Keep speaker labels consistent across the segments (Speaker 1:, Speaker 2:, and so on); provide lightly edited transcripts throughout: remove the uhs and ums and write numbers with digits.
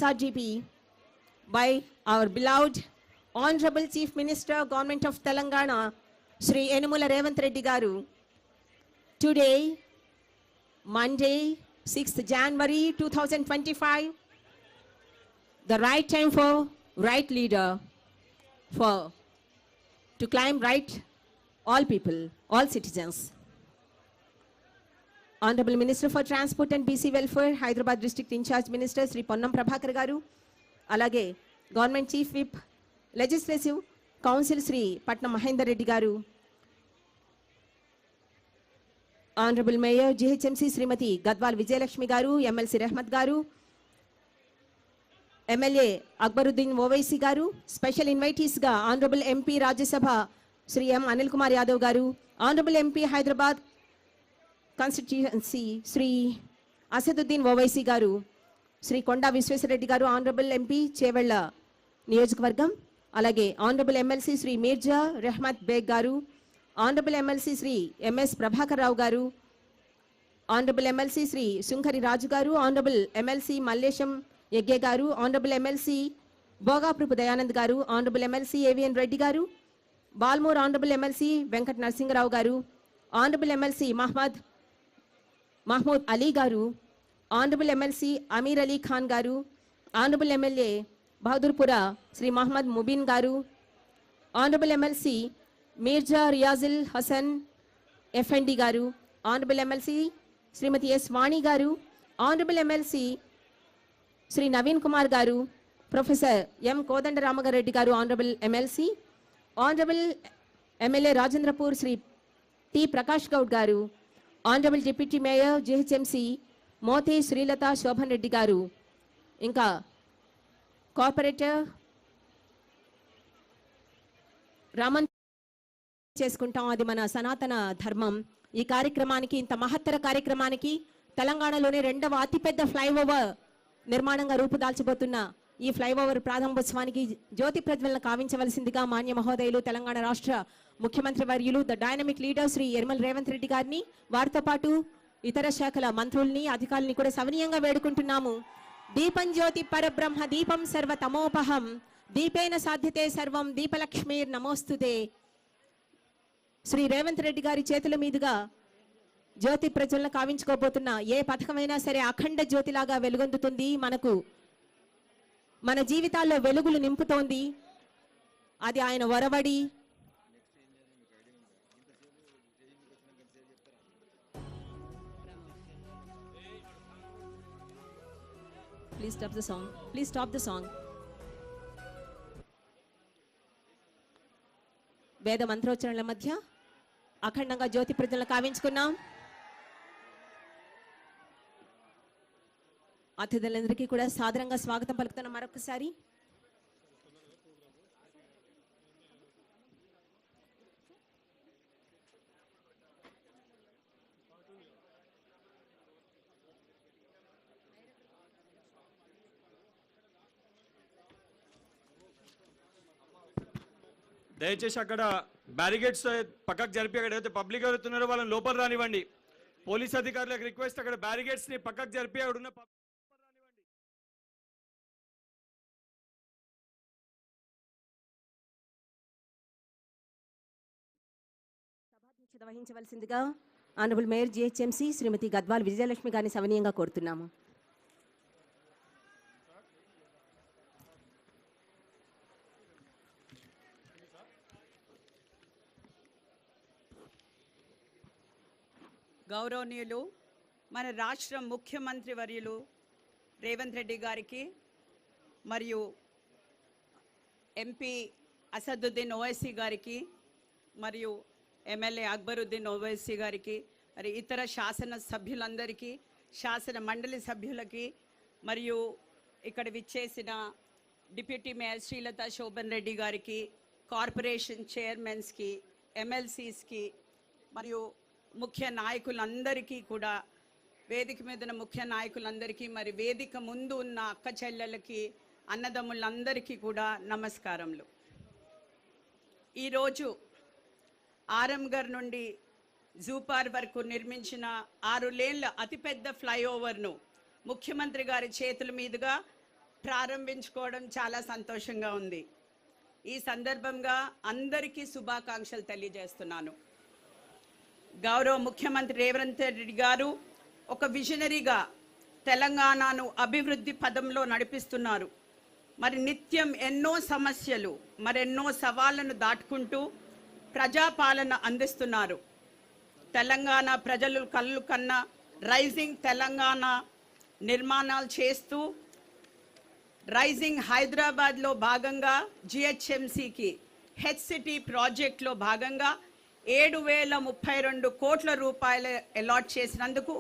Speaker 1: SRGP by our beloved Honorable Chief Minister, Government of Telangana, Shri Yenamula Revanth Reddy Garu. Today, Monday, 6th January 2025, the right time for right leader to climb right all people, all citizens. Honorable Minister for Transport and BC Welfare, Hyderabad District Incharge Minister, Sri Ponnam Prabhakar Garu, alage Government Chief Whip, Legislative Council, Sri Patna Mahendra Reddy Garu, Honorable Mayor, GHMC, Srimati Gadwal Vijayalakshmi Garu, MLC Rahmat Garu, MLA Akbaruddin Owaisi Garu, special invitees ga Honorable MP Rajya Sabha, Sri M. Anil Kumar Yadav Garu, Honorable MP Hyderabad Constituency, Sri Asaduddin Owaisi Garu, Sri Konda Visweswara Reddy Garu, Honorable MP Chevella Niyojakavargam, alage Honorable MLC Sri Mirza Rahmat Beg Garu, Honorable MLC Sri MS Prabhakar Rao Garu, Honorable MLC Sri Sunkari Raju Garu, Honorable MLC Mallesham Yegge Garu, Honorable MLC Bogaprupu Dayanand Garu, Honorable MLC AVN Reddy Garu, Balmore Honorable MLC Venkat Narsingh Rao Garu, Honorable MLC Mahmood Ali Garu, Honorable MLC Amir Ali Khan Garu, Honorable MLA Bahadurpura Sri Muhammad Mubin Garu, Honorable MLC Mirza Riazil Hassan FND Garu, Honorable MLC Srimati S. Vani Garu, Honorable MLC Sri Naveen Kumar Garu, Professor M. Kodandaramaga Reddy Garu, Honorable MLC, Honorable MLA Rajendrapur Sri T. Prakash Gaud Garu, Honorable Deputy Mayor GHMC Moti Srilata Shobhan Reddy Garu, Inka Corporator Raman చేసుకుంటాం. అది మన సనాతన ధర్మం. ఈ కార్యక్రమానికి ఇంత మహత్తర కార్యక్రమానికి తెలంగాణలోనే రెండవ అతిపెద్ద ఫ్లైఓవర్ నిర్మాణంగా రూపుదాల్చబోతున్న ఈ ఫ్లైఓవర్ ప్రారంభోత్సవానికి జ్యోతి ప్రజ్వలన కావించవలసిందిగా మాన్య మహోదయులు తెలంగాణ రాష్ట్ర ముఖ్యమంత్రి వర్యులు the dynamic leader Shri Yanamala Revanth Reddy గారిని, వారితో పాటు ఇతర శాఖల మంత్రుల్ని, అధికారుల్ని కూడా సవినీయంగా వేడుకుంటున్నాము. దీపం జ్యోతి పరబ్రహ్మ దీపం సర్వతమోపహం దీపేన సాధ్యతే సర్వం దీపలక్ష్మీర్ నమోస్తుతే. శ్రీ రేవంత్ రెడ్డి గారి చేతుల మీదుగా జ్యోతి ప్రజ్వలన కావించుకోబోతున్న ఏ పథకమైనా సరే అఖండ జ్యోతిలాగా వెలుగొందుతుంది. మన జీవితాల్లో వెలుగులు నింపుతోంది. అది ఆయన వరవడి. Please stop the song. Please stop the song. వేద మంత్రోచ్చరణల మధ్య అఖండంగా జ్యోతి ప్రజ్వలన కావించుకున్నాం. అతిథులందరికీ కూడా సాదరంగా స్వాగతం పలుకుతున్న మరొకసారి.
Speaker 2: దయచేసి అక్కడ బ్యారిగేడ్స్ పక్కకు జరిపి అక్కడ అయితే పబ్లిక్ ఎవరుతున్నారో వాళ్ళని లోపల రానివ్వండి. పోలీస్ అధికారులకు రిక్వెస్ట్, అక్కడ బ్యారిగేడ్స్ ని పక్కకు జరిపి అక్కడ ఉన్న
Speaker 1: సభాధ్యక్షత వహించవలసిందిగా ఆనరబుల్ మేయర్ జిహెచ్ఎంసి శ్రీమతి గద్వాల్ విజయలక్ష్మి గారిని సవినీయంగా కోరుతున్నాము.
Speaker 3: గౌరవనీయులు మన రాష్ట్ర ముఖ్యమంత్రి వర్యులు రేవంత్ రెడ్డి గారికి మరియు ఎంపీ అసదుద్దీన్ ఓవైసీ గారికి మరియు ఎమ్మెల్యే అక్బరుద్దీన్ ఓవైసీ గారికి మరి ఇతర శాసన సభ్యులందరికీ, శాసన మండలి సభ్యులకి మరియు ఇక్కడ విచ్చేసిన డిప్యూటీ మేయర్ శ్రీలత శోభన్ రెడ్డి గారికి, కార్పొరేషన్ చైర్మన్స్కి, ఎమ్మెల్సీస్కి మరియు ముఖ్య నాయకులందరికీ కూడా, వేదిక మీద ఉన్న ముఖ్య నాయకులందరికీ, మరి వేదిక ముందు ఉన్న అక్క చెల్లెలకి, అన్నదమ్ములందరికీ కూడా నమస్కారములు. ఈరోజు ఆరంగర్ నుండి జూపార్ వరకు నిర్మించిన 6 లేన్ల అతిపెద్ద ఫ్లైఓవర్ను ముఖ్యమంత్రి గారి చేతుల మీదుగా ప్రారంభించుకోవడం చాలా సంతోషంగా ఉంది. ఈ సందర్భంగా అందరికీ శుభాకాంక్షలు తెలియజేస్తున్నాను. గౌరవ ముఖ్యమంత్రి రేవంత్ రెడ్డి గారు ఒక విజనరీగా తెలంగాణను అభివృద్ధి పదంలో నడిపిస్తున్నారు. మరి నిత్యం ఎన్నో సమస్యలు మరెన్నో సవాళ్లను దాటుకుంటూ ప్రజాపాలన అందిస్తున్నారు. తెలంగాణ ప్రజలు కళ్ళు కన్నా రైజింగ్ తెలంగాణ నిర్మాణాలు చేస్తూ రైజింగ్ హైదరాబాద్లో భాగంగా జిహెచ్ఎంసికి హెచ్ సిటీ ప్రాజెక్ట్లో భాగంగా 7,032 కోట్ల రూపాయలు అలాట్ చేసినందుకు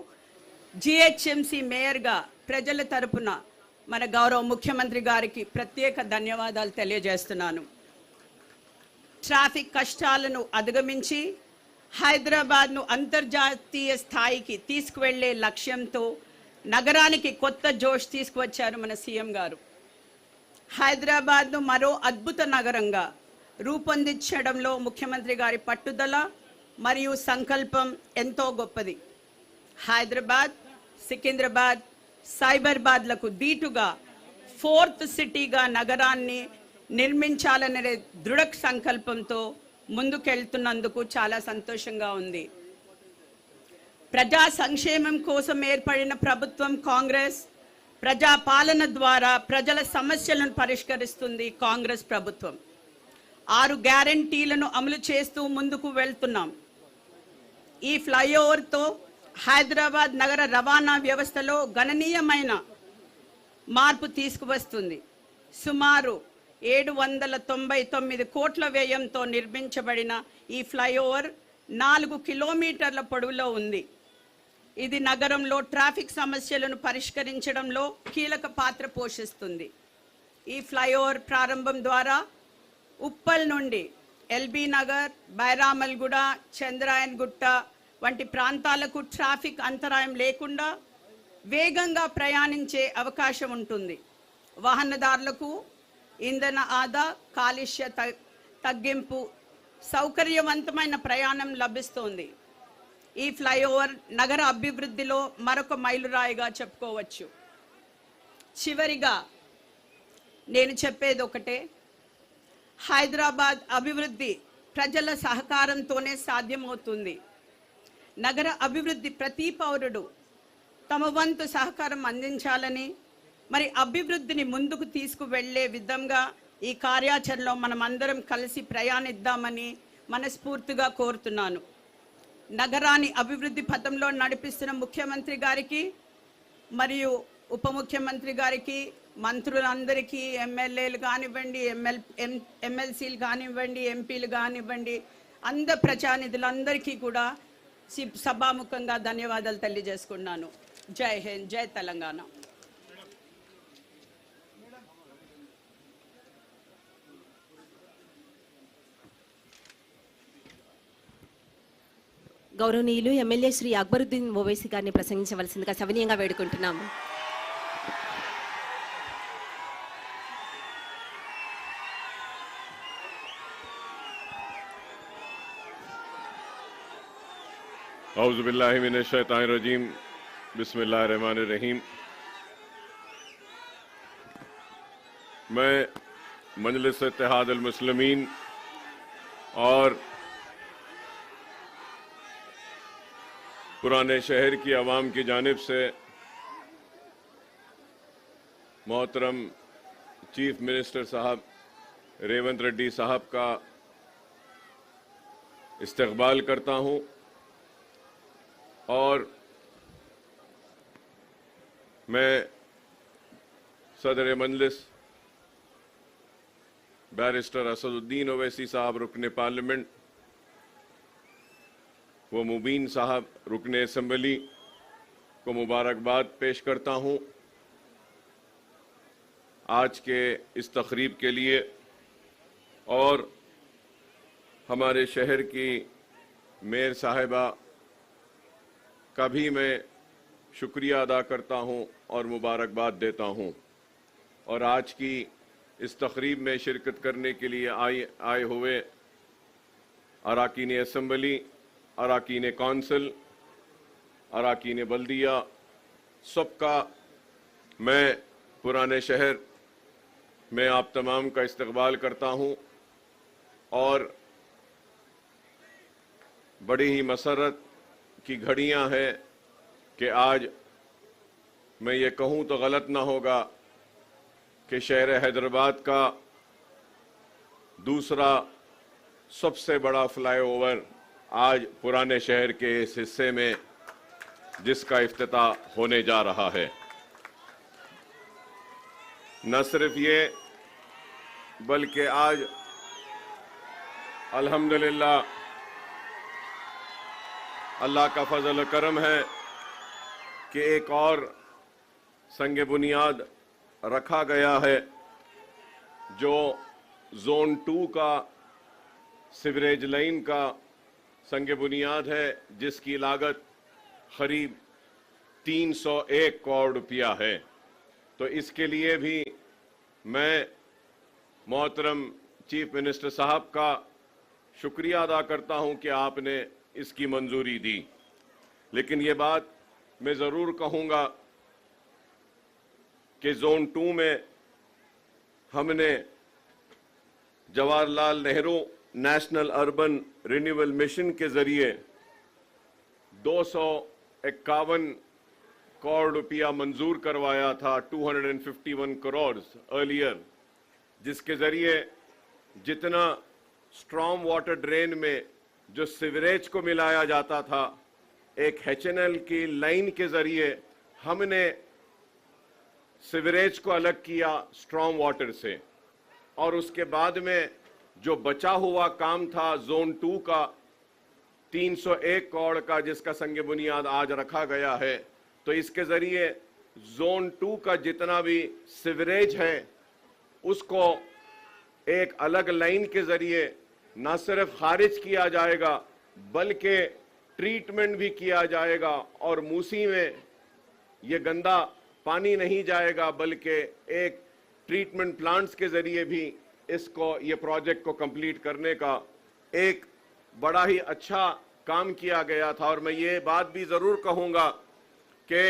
Speaker 3: జిహెచ్ఎంసి మేయర్గా ప్రజల తరపున మన గౌరవ ముఖ్యమంత్రి గారికి ప్రత్యేక ధన్యవాదాలు తెలియజేస్తున్నాను. ట్రాఫిక్ కష్టాలను అధిగమించి హైదరాబాద్ను అంతర్జాతీయ స్థాయికి తీసుకువెళ్లే లక్ష్యంతో నగరానికి కొత్త జోష్ తీసుకువచ్చారు మన సీఎం గారు. హైదరాబాద్ను మరో అద్భుత నగరంగా రూపొందించడంలో ముఖ్యమంత్రి గారి పట్టుదల మరియు సంకల్పం ఎంతో గొప్పది. హైదరాబాద్, సికింద్రాబాద్, సైబరాబాద్లకు దీటుగా 4th సిటీగా నగరాన్ని నిర్మించాలనే దృఢ సంకల్పంతో ముందుకెళ్తున్నందుకు చాలా సంతోషంగా ఉంది. ప్రజా సంక్షేమం కోసం ఏర్పడిన ప్రభుత్వం కాంగ్రెస్. ప్రజా పాలన ద్వారా ప్రజల సమస్యలను పరిష్కరిస్తుంది కాంగ్రెస్ ప్రభుత్వం. 6 గ్యారంటీలను అమలు చేస్తూ ముందుకు వెళ్తున్నాం. ఈ ఫ్లైఓవర్తో హైదరాబాద్ నగర రవాణా వ్యవస్థలో గణనీయమైన మార్పు తీసుకువస్తుంది. సుమారు 799 కోట్ల వ్యయంతో నిర్మించబడిన ఈ ఫ్లైఓవర్ 4 కిలోమీటర్ల పొడవులో ఉంది. ఇది నగరంలో ట్రాఫిక్ సమస్యలను పరిష్కరించడంలో కీలక పాత్ర పోషిస్తుంది. ఈ ఫ్లైఓవర్ ప్రారంభం ద్వారా ఉప్పల్ నుండి ఎల్బీ నగర్, బైరామల్గూడ, చంద్రాయన్ గుట్ట వంటి ప్రాంతాలకు ట్రాఫిక్ అంతరాయం లేకుండా వేగంగా ప్రయాణించే అవకాశం ఉంటుంది. వాహనదారులకు ఇంధన ఆదా, కాలుష్య తగ్గింపు, సౌకర్యవంతమైన ప్రయాణం లభిస్తుంది. ఈ ఫ్లైఓవర్ నగర అభివృద్ధిలో మరొక మైలురాయిగా చెప్పుకోవచ్చు. చివరిగా నేను చెప్పేది ఒకటే, హైదరాబాద్ అభివృద్ధి ప్రజల సహకారంతోనే సాధ్యమవుతుంది. నగర అభివృద్ధి ప్రతి పౌరుడు తమ వంతు సహకారం అందించాలని, మరి అభివృద్ధిని ముందుకు తీసుకువెళ్లే విధంగా ఈ కార్యాచరణలో మనం అందరం కలిసి ప్రయాణిద్దామని మనస్ఫూర్తిగా కోరుతున్నాను. నగరాన్ని అభివృద్ధి పథంలో నడిపిస్తున్న ముఖ్యమంత్రి గారికి మరియు ఉప ముఖ్యమంత్రి గారికి, మంత్రులందరికీ, ఎమ్మెల్యేలు కానివ్వండి, ఎమ్మెల్సీలు కానివ్వండి, ఎంపీలు కానివ్వండి, అందరు ప్రజానిధులందరికీ కూడా సభాముఖంగా ధన్యవాదాలు తెలియజేసుకున్నాను. జై హింద్, జై తెలంగాణ.
Speaker 1: గౌరవనీయులు ఎమ్మెల్యే శ్రీ అక్బరుద్దీన్ ఓవైసీ గారిని ప్రసంగించవలసిందిగా సవినీయంగా వేడుకుంటున్నాము.
Speaker 4: औज़ु बिल्लाहि मिनश शैतानिर रजीम, बिस्मिल्लाहिर रहमानिर रहीम। मैं मजलिस इत्तेहाद अल मुस्लिमीन और पुराने शहर की आवाम की जानिब से मोहतरम चीफ मिनिस्टर साहब रेवंत रेड्डी साहब का इस्तकबाल करता हूं और मैं सदर मजलिस बैरिस्टर असदुद्दीन ओवैसी साहब रुकने पार्लियामेंट व मुबीन साहब रुकने असम्बली को मुबारकबाद पेश करता हूं आज के इस तकरीब के लिए और हमारे शहर की मेयर साहिबा का भी मैं शुक्रिया अदा करता हूं और मुबारकबाद देता हूं और आज की इस तकरीब में शिरकत करने के लिए आए हुए अराकीन असम्बली, अराकीन कौंसिल, अराकीन बल्दिया, सबका मैं पुराने शहर मैं आप तमाम का इस्तकबाल करता हूं और बड़ी ही मसरत की घड़ियां हैं कि आज मैं ये कहूं तो गलत ना होगा कि शहर हैदराबाद का दूसरा सबसे बड़ा फ्लाईओवर आज पुराने शहर के इस हिस्से में जिसका इफ्तिताह होने जा रहा है। न सिर्फ ये बल्कि आज अल्हम्दुलिल्लाह अल्लाह का फजल करम है कि एक और संग बुनियाद रखा गया है जो जोन 2 का सीवरेज लाइन का संग बुनियाद है, जिसकी लागत करीब 301 करोड़ रुपया है। तो इसके लिए भी मैं मोहतरम चीफ मिनिस्टर साहब का शुक्रिया अदा करता हूं कि आपने इसकी मंजूरी दी। लेकिन ये बात मैं ज़रूर कहूंगा कि जोन 2 में हमने Jawaharlal Nehru national urban renewal mission के जरिए 251 करोड़ रुपया मंजूर करवाया था, 251 करोड़ अर्लियर, जिसके जरिए जितना स्ट्रॉम वाटर ड्रेन में जो सीवरेज को मिलाया जाता था, एक HNL की लाइन के जरिए हमने सीवरेज को अलग किया स्ट्रॉम वाटर से, और उसके बाद में जो बचा हुआ काम था जोन 2 का 301 करोड़ का, जिसका संग बुनियाद आज रखा गया है। तो इसके जरिए जोन 2 का जितना भी सीवरेज है उसको एक अलग लाइन के जरिए न सिर्फ खारिज किया जाएगा बल्कि ट्रीटमेंट भी किया जाएगा, और मूसी में ये गंदा पानी नहीं जाएगा बल्कि एक ट्रीटमेंट प्लांट्स के जरिए भी इसको, ये प्रोजेक्ट को कंप्लीट करने का एक बड़ा ही अच्छा काम किया गया था। और मैं ये बात भी जरूर कहूंगा कि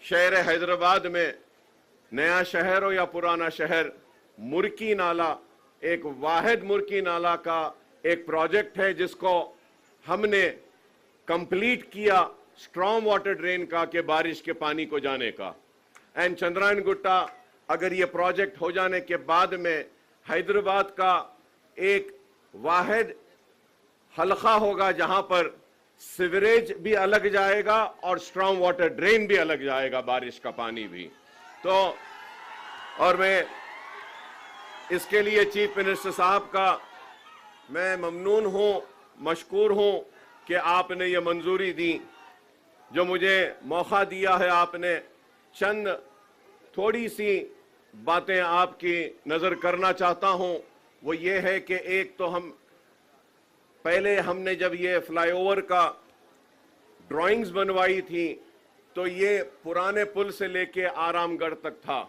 Speaker 4: शहर हैदराबाद में नया शहर हो या पुराना शहर, मुर्की नाला एक वाहिद मुर्की नाला का एक प्रोजेक्ट है जिसको हमने कंप्लीट किया स्ट्रॉम वाटर ड्रेन का के बारिश के पानी को जाने का। एंड चंद्रायन गुट्टा, अगर ये प्रोजेक्ट हो जाने के बाद में हैदराबाद का एक वाहिद हलका होगा जहां पर सीवरेज भी अलग जाएगा और स्ट्रॉम वाटर ड्रेन भी अलग जाएगा, बारिश का पानी भी। तो और मैं इसके लिए चीफ मिनिस्टर साहब का मैं ममनून हूं, मशकूर हूं कि आपने ये मंजूरी दी, जो मुझे मौका दिया है। आपने चंद थोड़ी सी बातें आपकी नजर करना चाहता हूं, वो ये है कि एक तो पहले हमने जब ये फ्लाईओवर का ड्राइंग्स बनवाई थी तो ये पुराने पुल से लेके आरामगढ़ तक था।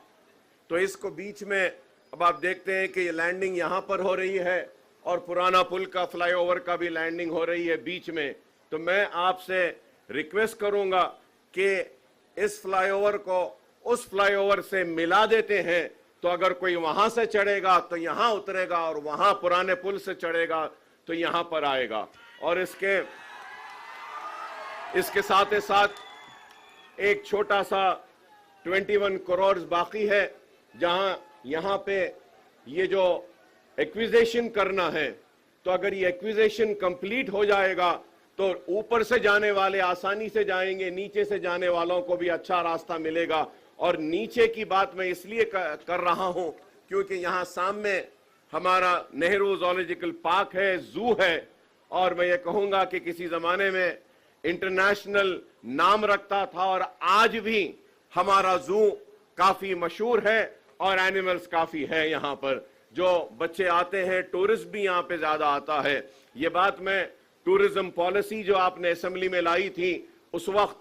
Speaker 4: तो इसको बीच में अब आप देखते हैं कि ये लैंडिंग यहां पर हो रही है और पुराना पुल का फ्लाईओवर का भी लैंडिंग हो रही है बीच में। तो मैं आपसे रिक्वेस्ट करूंगा कि इस फ्लाईओवर को उस फ्लाईओवर से मिला देते हैं, तो अगर कोई वहां से चढ़ेगा तो यहां उतरेगा और वहां पुराने पुल से चढ़ेगा तो यहां पर आएगा। और इसके साथ ही साथ एक छोटा सा 21 करोड़ बाकी है, जहां यहां पे ये जो एक्विजिशन करना है, तो अगर ये एक्विजिशन कंप्लीट हो जाएगा तो ऊपर से जाने वाले आसानी से जाएंगे, नीचे से जाने वालों को भी अच्छा रास्ता मिलेगा। और नीचे की बात मैं इसलिए कर रहा हूं क्योंकि यहां सामने हमारा नेहरू ज़ूलॉजिकल पार्क है, जू है, और मैं ये कहूंगा कि किसी जमाने में इंटरनेशनल नाम रखता था और आज भी हमारा जू काफी मशहूर है और एनिमल्स काफी है यहाँ पर। जो बच्चे आते हैं, टूरिस्ट भी यहाँ पे ज्यादा आता है। ये बात मैं टूरिज्म पॉलिसी जो आपने असेंबली में लाई थी उस वक्त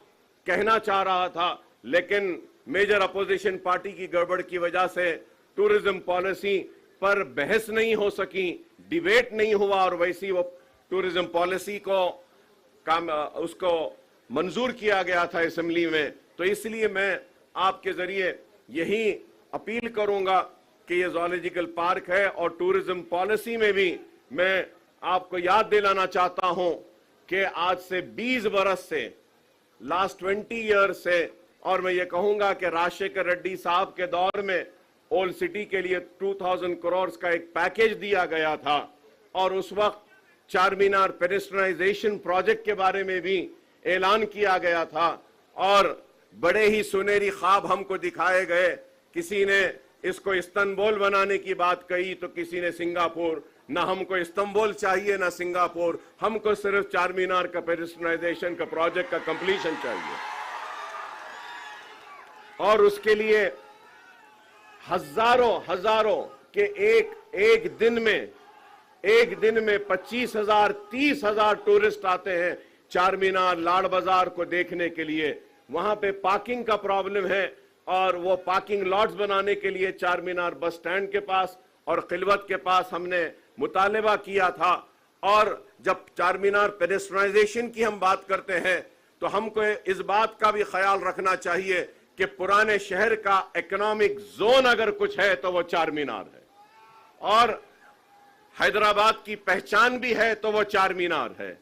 Speaker 4: कहना चाह रहा था, लेकिन मेजर अपोजिशन पार्टी की गड़बड़ की वजह से टूरिज्म पॉलिसी पर बहस नहीं हो सकी, डिबेट नहीं हुआ, और वैसी वो टूरिज्म पॉलिसी को उसको मंजूर किया गया था असेंबली में। तो इसलिए मैं आपके जरिए यही अपील करूंगा कि ये ज़ूलॉजिकल पार्क है। और टूरिज्म पॉलिसी में भी मैं आपको याद दिलाना चाहता हूं कि आज से 20 बरस से, लास्ट 20 ईयर्स से, और मैं ये कहूंगा कि राजशेखर रेड्डी साहब के दौर में ओल्ड सिटी के लिए 2000 करोड़ का एक पैकेज दिया गया था। और उस वक्त चार मीनार पेडेस्ट्रियनाइजेशन प्रोजेक्ट के बारे में भी ऐलान किया गया था और बड़े ही सुनहरी ख्वाब हमको दिखाए गए। किसी ने इसको इस्तांबुल बनाने की बात कही तो किसी ने सिंगापुर। ना हमको इस्तांबुल चाहिए ना सिंगापुर, हमको सिर्फ चार मीनार का पेडेस्ट्रियनाइजेशन का प्रोजेक्ट का कंप्लीशन चाहिए। और उसके लिए हजारों के एक दिन में 25,000 30,000 टूरिस्ट आते हैं चार मीनार लाड़ बाजार को देखने के लिए। वहां पे पार्किंग का प्रॉब्लम है और वो पार्किंग लॉट्स बनाने के लिए चार मीनार बस स्टैंड के पास और खिलवत के पास हमने मुतालबा किया था। और जब चार मीनार पेडेस्ट्रियनाइजेशन की हम बात करते हैं तो हमको इस बात का भी ख्याल रखना चाहिए कि पुराने शहर का इकोनॉमिक जोन अगर कुछ है तो वो चार मीनार है, और हैदराबाद की पहचान भी है तो वो चार मीनार है।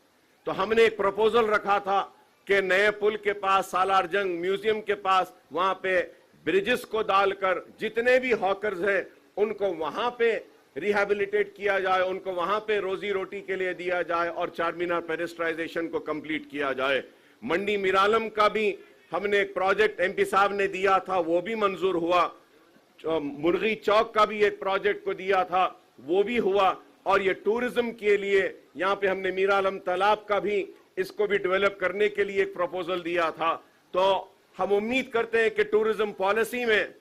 Speaker 4: तो हमने एक प्रपोजल रखा था कि नए पुल के पास, सालार जंग म्यूजियम के पास, वहां पे ब्रिजेस को डालकर जितने भी हॉकर्स हैं उनको वहां पे रिहैबिलिटेट किया जाए, उनको वहां पे रोजी रोटी के लिए दिया जाए और चार मीनार पेडेस्ट्रियनाइजेशन को कंप्लीट किया जाए। मंडी मिरालम का भी हमने एक प्रोजेक्ट एमपी साहब ने दिया था, वो भी मंजूर हुआ। मुर्गी चौक का भी एक प्रोजेक्ट को दिया था, वो भी हुआ। और ये टूरिज्म के लिए यहाँ पे हमने मीरालम तालाब का भी, इसको भी डेवलप करने के लिए एक प्रपोजल दिया था। तो हम उम्मीद करते हैं कि टूरिज्म पॉलिसी में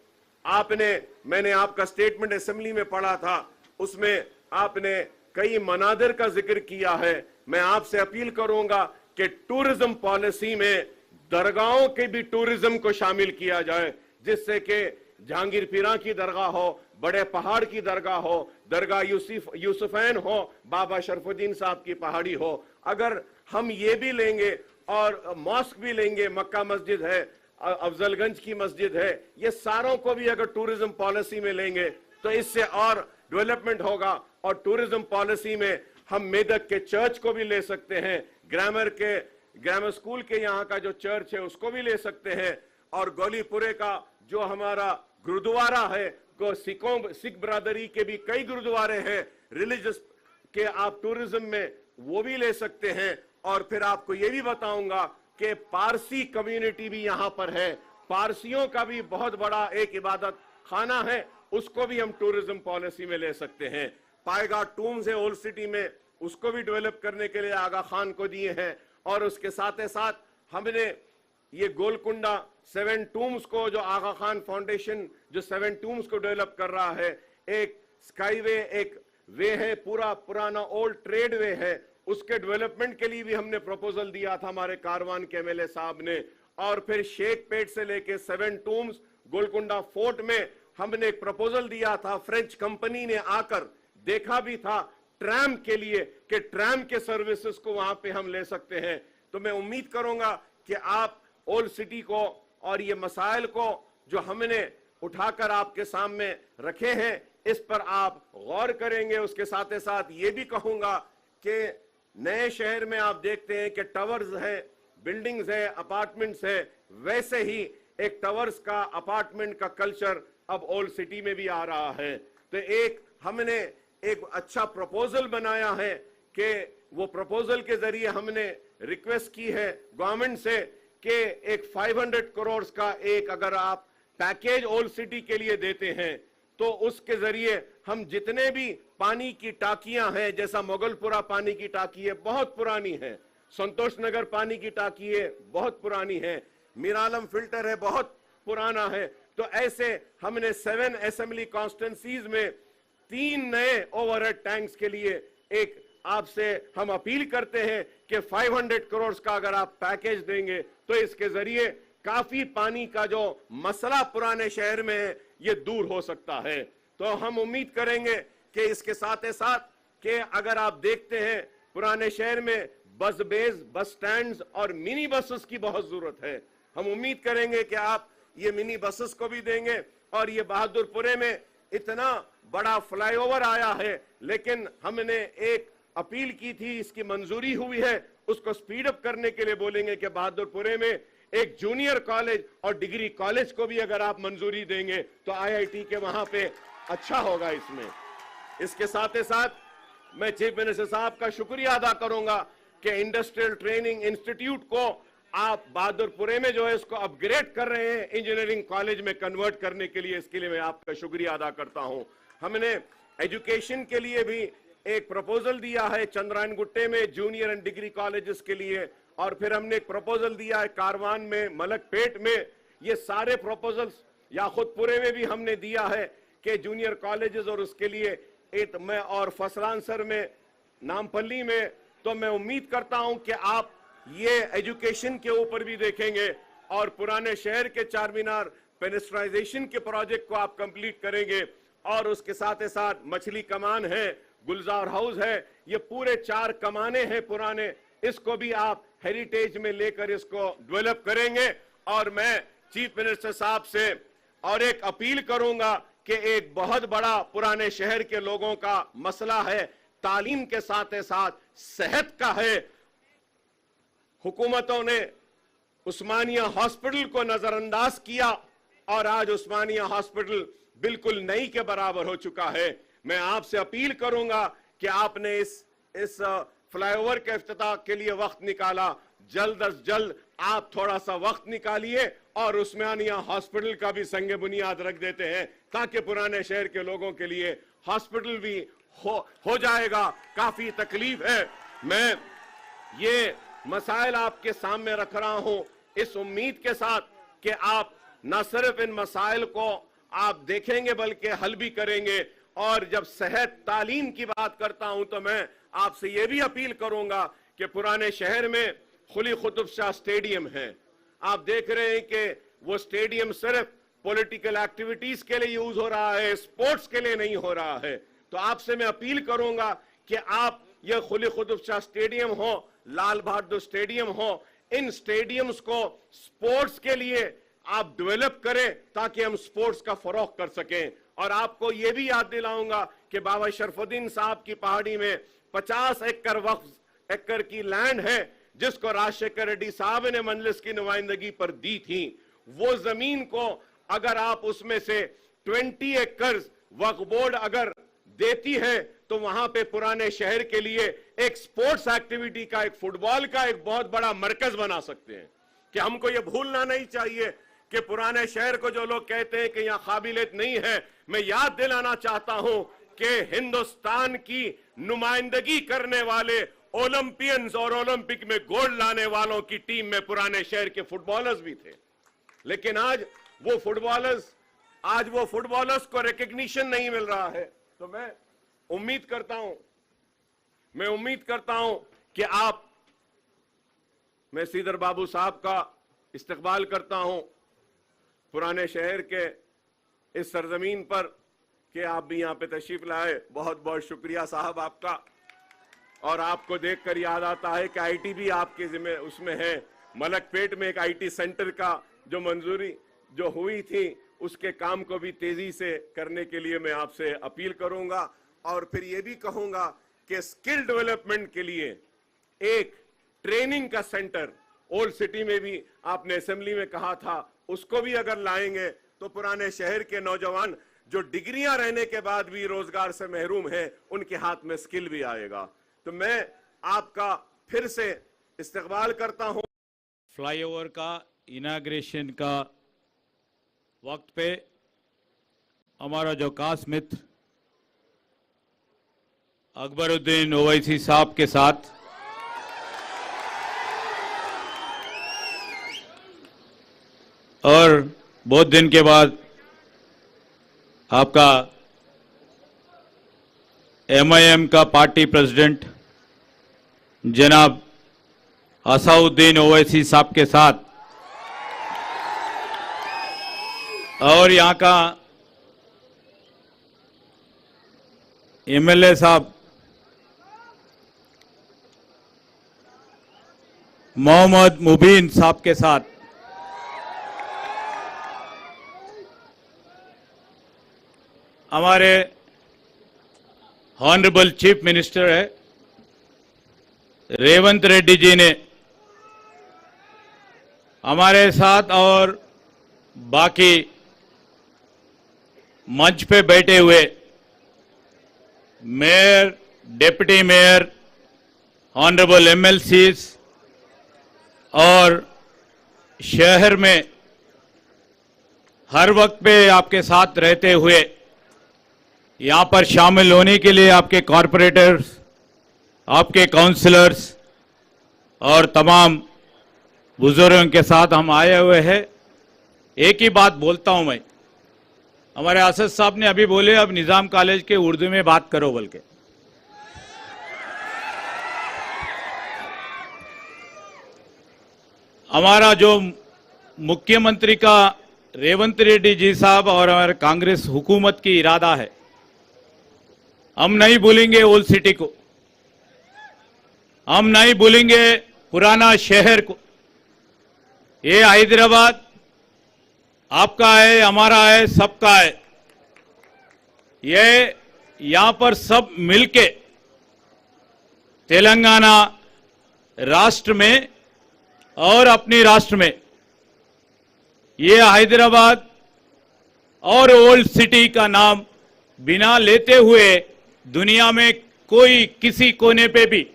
Speaker 4: मैंने आपका स्टेटमेंट असेंबली में पढ़ा था, उसमें आपने कई मनादिर का जिक्र किया है। मैं आपसे अपील करूंगा कि टूरिज्म पॉलिसी में दरगाहों के भी टूरिज्म को शामिल किया जाए, जिससे कि जहांगीर पीरा की दरगाह हो, बड़े पहाड़ की दरगाह हो, दरगाह यूसुफैन हो, बाबा शरफुद्दीन साहब की पहाड़ी हो। अगर हम ये भी लेंगे और मॉस्क भी लेंगे, मक्का मस्जिद है, अफजलगंज की मस्जिद है, ये सारों को भी अगर टूरिज्म पॉलिसी में लेंगे तो इससे और डेवलपमेंट होगा। और टूरिज्म पॉलिसी में हम मेदक के चर्च को भी ले सकते हैं, ग्रामर स्कूल के यहाँ का जो चर्च है उसको भी ले सकते हैं, और गोलीपुरे का जो हमारा गुरुद्वारा है, सिख बरादरी के भी कई गुरुद्वारे हैं रिलीजियस के, आप टूरिज्म में वो भी ले सकते हैं। और फिर आपको ये भी बताऊंगा कि पारसी कम्युनिटी भी यहाँ पर है, पारसियों का भी बहुत बड़ा एक इबादत खाना है, उसको भी हम टूरिज्म पॉलिसी में ले सकते हैं। पाएगा टूम्स है ओल्ड सिटी में, उसको भी डेवलप करने के लिए आगा खान को दिए हैं। और उसके साथ साथ हमने ये गोलकुंडा 7 टूम्स को, जो आगा खान फाउंडेशन जो 7 टूम्स को डेवलप कर रहा है, एक स्काईवे एक वे है, पूरा पुराना ओल्ड ट्रेड वे है, उसके डेवलपमेंट के लिए भी हमने प्रपोजल दिया था हमारे कारवान के एमएलए साहब ने। और फिर शेख पेट से लेके 7 टूम्स गोलकुंडा फोर्ट में हमने एक प्रपोजल दिया था। फ्रेंच कंपनी ने आकर देखा भी था ट्रैम के लिए कि ट्रैम के सर्विसेज को वहां पे हम ले सकते हैं। तो मैं उम्मीद करूंगा कि आप ओल्ड सिटी को और ये मसाइल को जो हमने उठाकर आपके सामने रखे हैं, इस पर आप गौर करेंगे। उसके साथ साथ ये भी कहूंगा कि नए शहर में आप देखते हैं कि टावर्स है, बिल्डिंग्स है, अपार्टमेंट्स है, वैसे ही एक टावर्स का, अपार्टमेंट का कल्चर अब ओल्ड सिटी में भी आ रहा है। तो हमने एक अच्छा प्रपोजल बनाया है कि वो प्रपोजल के जरिए हमने रिक्वेस्ट की है गवर्नमेंट से कि एक 500 करोड़ का एक अगर आप पैकेज ओल्ड सिटी के लिए देते हैं तो उसके जरिए हम जितने भी पानी की टाकियां हैं, जैसा मोगलपुरा पानी की टाकी है, बहुत पुरानी है, संतोष नगर पानी की टाकी है, बहुत पुरानी है, मीरालम फिल्टर है, बहुत पुराना है। तो ऐसे हमने 7 असेंबली कॉन्स्टिट्यूंसीज में 3 नए ओवरहेड टैंक्स के लिए एक आपसे हम अपील करते हैं कि 500 करोड़ का अगर आप पैकेज देंगे तो इसके जरिए काफी पानी का जो मसला पुराने शहर में है ये दूर हो सकता है। तो हम उम्मीद करेंगे कि इसके साथ साथ कि अगर आप देखते हैं पुराने शहर में बस बेस, बस स्टैंड्स और मिनी बसेस की बहुत जरूरत है। हम उम्मीद करेंगे कि आप ये मिनी बसेस को भी देंगे। और ये बहादुरपुरे में इतना बड़ा फ्लाईओवर आया है, लेकिन हमने एक अपील की थी, इसकी मंजूरी हुई है, उसको स्पीड अप करने के लिए बोलेंगे कि बहादुरपुरे में एक जूनियर कॉलेज और डिग्री कॉलेज को भी अगर आप मंजूरी देंगे तो आईआईटी के वहां पे अच्छा होगा। इसके साथ ही साथ मैं चीफ मिनिस्टर साहब का शुक्रिया अदा करूंगा कि इंडस्ट्रियल ट्रेनिंग इंस्टीट्यूट को आप बहादुरपुरे में जो है इसको अपग्रेड कर रहे हैं, इंजीनियरिंग कॉलेज में कन्वर्ट करने के लिए, इसके लिए मैं आपका शुक्रिया अदा करता हूं। हमने एजुकेशन के लिए भी एक प्रपोजल दिया है चंद्रायन गुट्टे में जूनियर एंड डिग्री कॉलेजेस के लिए, और फिर हमने एक प्रपोजल दिया है कारवान में, मलकपेट में। ये सारे प्रपोजल्स याखुतपुरे में भी हमने दिया है कि जूनियर कॉलेजेस और उसके लिए एक में, और फसलानसर में, नामपल्ली में। तो मैं उम्मीद करता हूं कि आप ये एजुकेशन के ऊपर भी देखेंगे और पुराने शहर के चार मीनार पेनिस्ट्राइजेशन के प्रोजेक्ट को आप कंप्लीट करेंगे, और उसके साथ ही साथ मछली कमान है, गुलजार हाउस है, ये पूरे 4 कमाने हैं पुराने, इसको भी आप हेरिटेज में लेकर इसको डेवलप करेंगे। और मैं चीफ मिनिस्टर साहब से और एक अपील करूंगा कि एक बहुत बड़ा पुराने शहर के लोगों का मसला है, तालीम के साथ साथ सेहत का है। हुकूमतों ने उस्मानिया हॉस्पिटल को नजरअंदाज किया और आज उस्मानिया हॉस्पिटल बिल्कुल नई के बराबर हो चुका है। मैं आपसे अपील करूंगा कि आपने इस फ्लाईओवर के इफ्तिताह के लिए वक्त निकाला, जल्द अज जल्द आप थोड़ा सा वक्त निकालिए और उस्मानिया हॉस्पिटल का भी संगे बुनियाद रख देते हैं, ताकि पुराने शहर के लोगों के लिए हॉस्पिटल भी हो जाएगा। काफी तकलीफ है। मैं ये मसाइल आपके सामने रख रहा हूं इस उम्मीद के साथ कि आप न सिर्फ इन मसाइल को आप देखेंगे बल्कि हल भी करेंगे। और जब सेहत तालीम की बात करता हूं तो मैं आपसे यह भी अपील करूंगा कि पुराने शहर में खुली कुतुब शाह स्टेडियम है। आप देख रहे हैं कि वो स्टेडियम सिर्फ पॉलिटिकल एक्टिविटीज के लिए यूज हो रहा है, स्पोर्ट्स के लिए नहीं हो रहा है। तो आपसे मैं अपील करूंगा कि आप ये खुली कुतुब शाह स्टेडियम हो, लाल बहादुर स्टेडियम हो, इन स्टेडियम्स को स्पोर्ट्स के लिए आप डेवलप करें ताकि हम स्पोर्ट्स का फरोग कर सकें। और आपको यह भी याद दिलाऊंगा कि बाबा शरफुद्दीन साहब की पहाड़ी में 50 एकड़ वक्फ एकड़ की लैंड है जिसको राजशेखर रेड्डी साहब ने मजलिस की नुमाइंदगी पर दी थी। वो जमीन को अगर आप उसमें से 20 एकड़ वक्फ बोर्ड अगर देती है तो वहां पे पुराने शहर के लिए एक स्पोर्ट्स एक्टिविटी का, एक फुटबॉल का एक बहुत बड़ा मरकज बना सकते हैं। कि हमको ये भूलना नहीं चाहिए कि पुराने शहर को जो लोग कहते हैं कि यहां काबिलियत नहीं है, मैं याद दिलाना चाहता हूं कि हिंदुस्तान की नुमाइंदगी करने वाले ओलंपियंस और ओलंपिक में गोल्ड लाने वालों की टीम में पुराने शहर के फुटबॉलर्स भी थे। लेकिन आज वो फुटबॉलर्स को रिकग्निशन नहीं मिल रहा है। तो मैं उम्मीद करता हूं कि मैं श्रीधर बाबू साहब का इस्तकबाल करता हूं पुराने शहर के इस सरजमीन पर कि आप भी यहां पे तशरीफ लाए। बहुत बहुत शुक्रिया साहब आपका। और आपको देखकर याद आता है कि आईटी भी आपके जिम्मे उसमें है। मलकपेट में एक आईटी सेंटर का जो मंजूरी जो हुई थी उसके काम को भी तेजी से करने के लिए मैं आपसे अपील करूंगा। और फिर ये भी कहूंगा कि स्किल डेवलपमेंट के लिए एक ट्रेनिंग का सेंटर ओल्ड सिटी में भी आपने असेंबली में कहा था, उसको भी अगर लाएंगे तो पुराने शहर के नौजवान जो डिग्रियां रहने के बाद भी रोजगार से महरूम हैं उनके हाथ में स्किल भी आएगा। तो मैं आपका फिर से इस्तकबाल करता हूं।
Speaker 5: फ्लाईओवर का इनाग्रेशन का वक्त पे हमारा जो खास मित्र अकबरुद्दीन ओवैसी साहब के साथ और बहुत दिन के बाद आपका एमआईएम का पार्टी प्रेसिडेंट जनाब असाउद्दीन ओवैसी साहब के साथ और यहाँ का एमएलए साहब मोहम्मद मुबीन साहब के साथ हमारे ऑनरेबल चीफ मिनिस्टर है रेवंत रेड्डी जी ने हमारे साथ और बाकी मंच पे बैठे हुए mayor, deputy mayor, honourable MLCs और शहर में हर वक्त पे आपके साथ रहते हुए यहां पर शामिल होने के लिए आपके कॉरपोरेटर्स, आपके काउंसलर्स और तमाम बुजुर्गों के साथ हम आए हुए हैं। एक ही बात बोलता हूं मैं, हमारे असद साहब ने अभी बोले अब निजाम कॉलेज के उर्दू में बात करो बोल के। हमारा जो मुख्यमंत्री का रेवंत रेड्डी जी साहब और हमारे कांग्रेस हुकूमत की इरादा है, हम नहीं भूलेंगे ओल्ड सिटी को, हम नहीं भूलेंगे पुराना शहर को। ये हैदराबाद आपका है, हमारा है, सबका है। ये यहां पर सब मिलके तेलंगाना राष्ट्र में और अपनी राष्ट्र में ये हैदराबाद और ओल्ड सिटी का नाम बिना लेते हुए दुनिया में कोई किसी कोने पे भी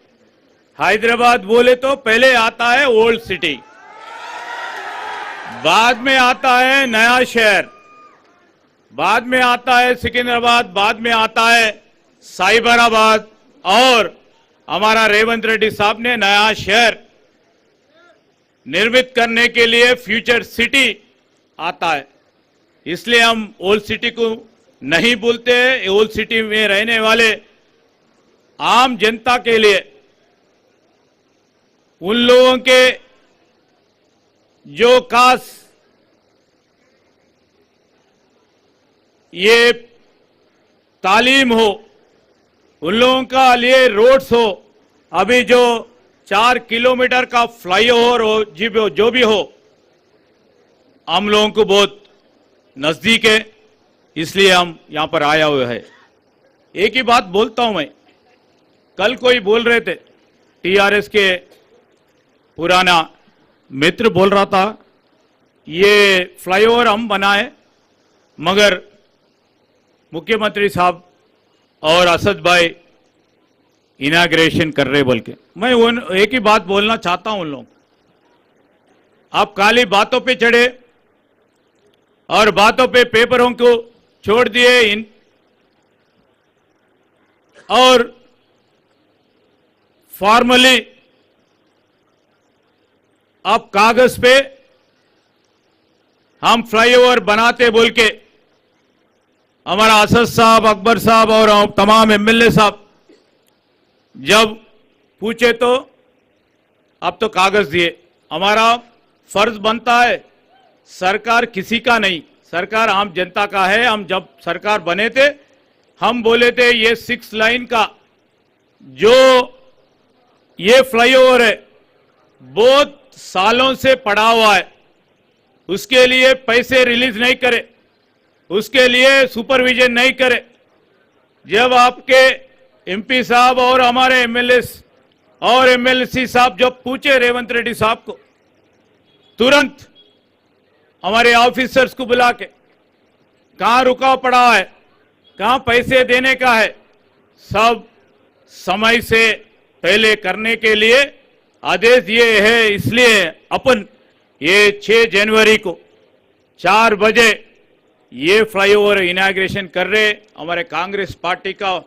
Speaker 5: हैदराबाद बोले तो पहले आता है ओल्ड सिटी, बाद में आता है नया शहर, बाद में आता है सिकंदराबाद, बाद में आता है साइबराबाद और हमारा रेवंत रेड्डी साहब ने नया शहर निर्मित करने के लिए फ्यूचर सिटी आता है। इसलिए हम ओल्ड सिटी को नहीं बोलते हैं। ओल्ड सिटी में रहने वाले आम जनता के लिए, उन लोगों के जो खास ये तालीम हो, उन लोगों का लिए रोड्स हो, अभी जो 4 किलोमीटर का फ्लाईओवर हो, जो भी हो, हम लोगों को बहुत नजदीक है, इसलिए हम यहां पर आया हुआ है। एक ही बात बोलता हूं मैं, कल कोई बोल रहे थे, टीआरएस के पुराना मित्र बोल रहा था ये फ्लाईओवर हम बनाए मगर मुख्यमंत्री साहब और असद भाई इनाग्रेशन कर रहे बोल के। मैं एक ही बात बोलना चाहता हूं उन लोगों को, आप खाली बातों पे चढ़े और बातों पे पेपरों को छोड़ दिए और फॉर्मली आप कागज पे हम फ्लाईओवर बनाते बोल के हमारा असद साहब, अकबर साहब और तमाम एमएलए साहब जब पूछे तो अब तो कागज दिए। हमारा फर्ज बनता है, सरकार किसी का नहीं, सरकार आम जनता का है। हम जब सरकार बने थे हम बोले थे ये 6 लाइन का जो ये फ्लाईओवर है बहुत सालों से पड़ा हुआ है, उसके लिए पैसे रिलीज नहीं करे, उसके लिए सुपरविजन नहीं करे। जब आपके एमपी साहब और हमारे एमएलए और एमएलसी साहब जब पूछे रेवंत रेड्डी साहब को, तुरंत हमारे ऑफिसर्स को बुला के कहां रुका पड़ा है, कहां पैसे देने का है, सब समय से पहले करने के लिए आदेश दिए है। इसलिए अपन ये 6 जनवरी को 4 बजे ये फ्लाईओवर इनॉग्रेशन कर रहे। हमारे कांग्रेस पार्टी का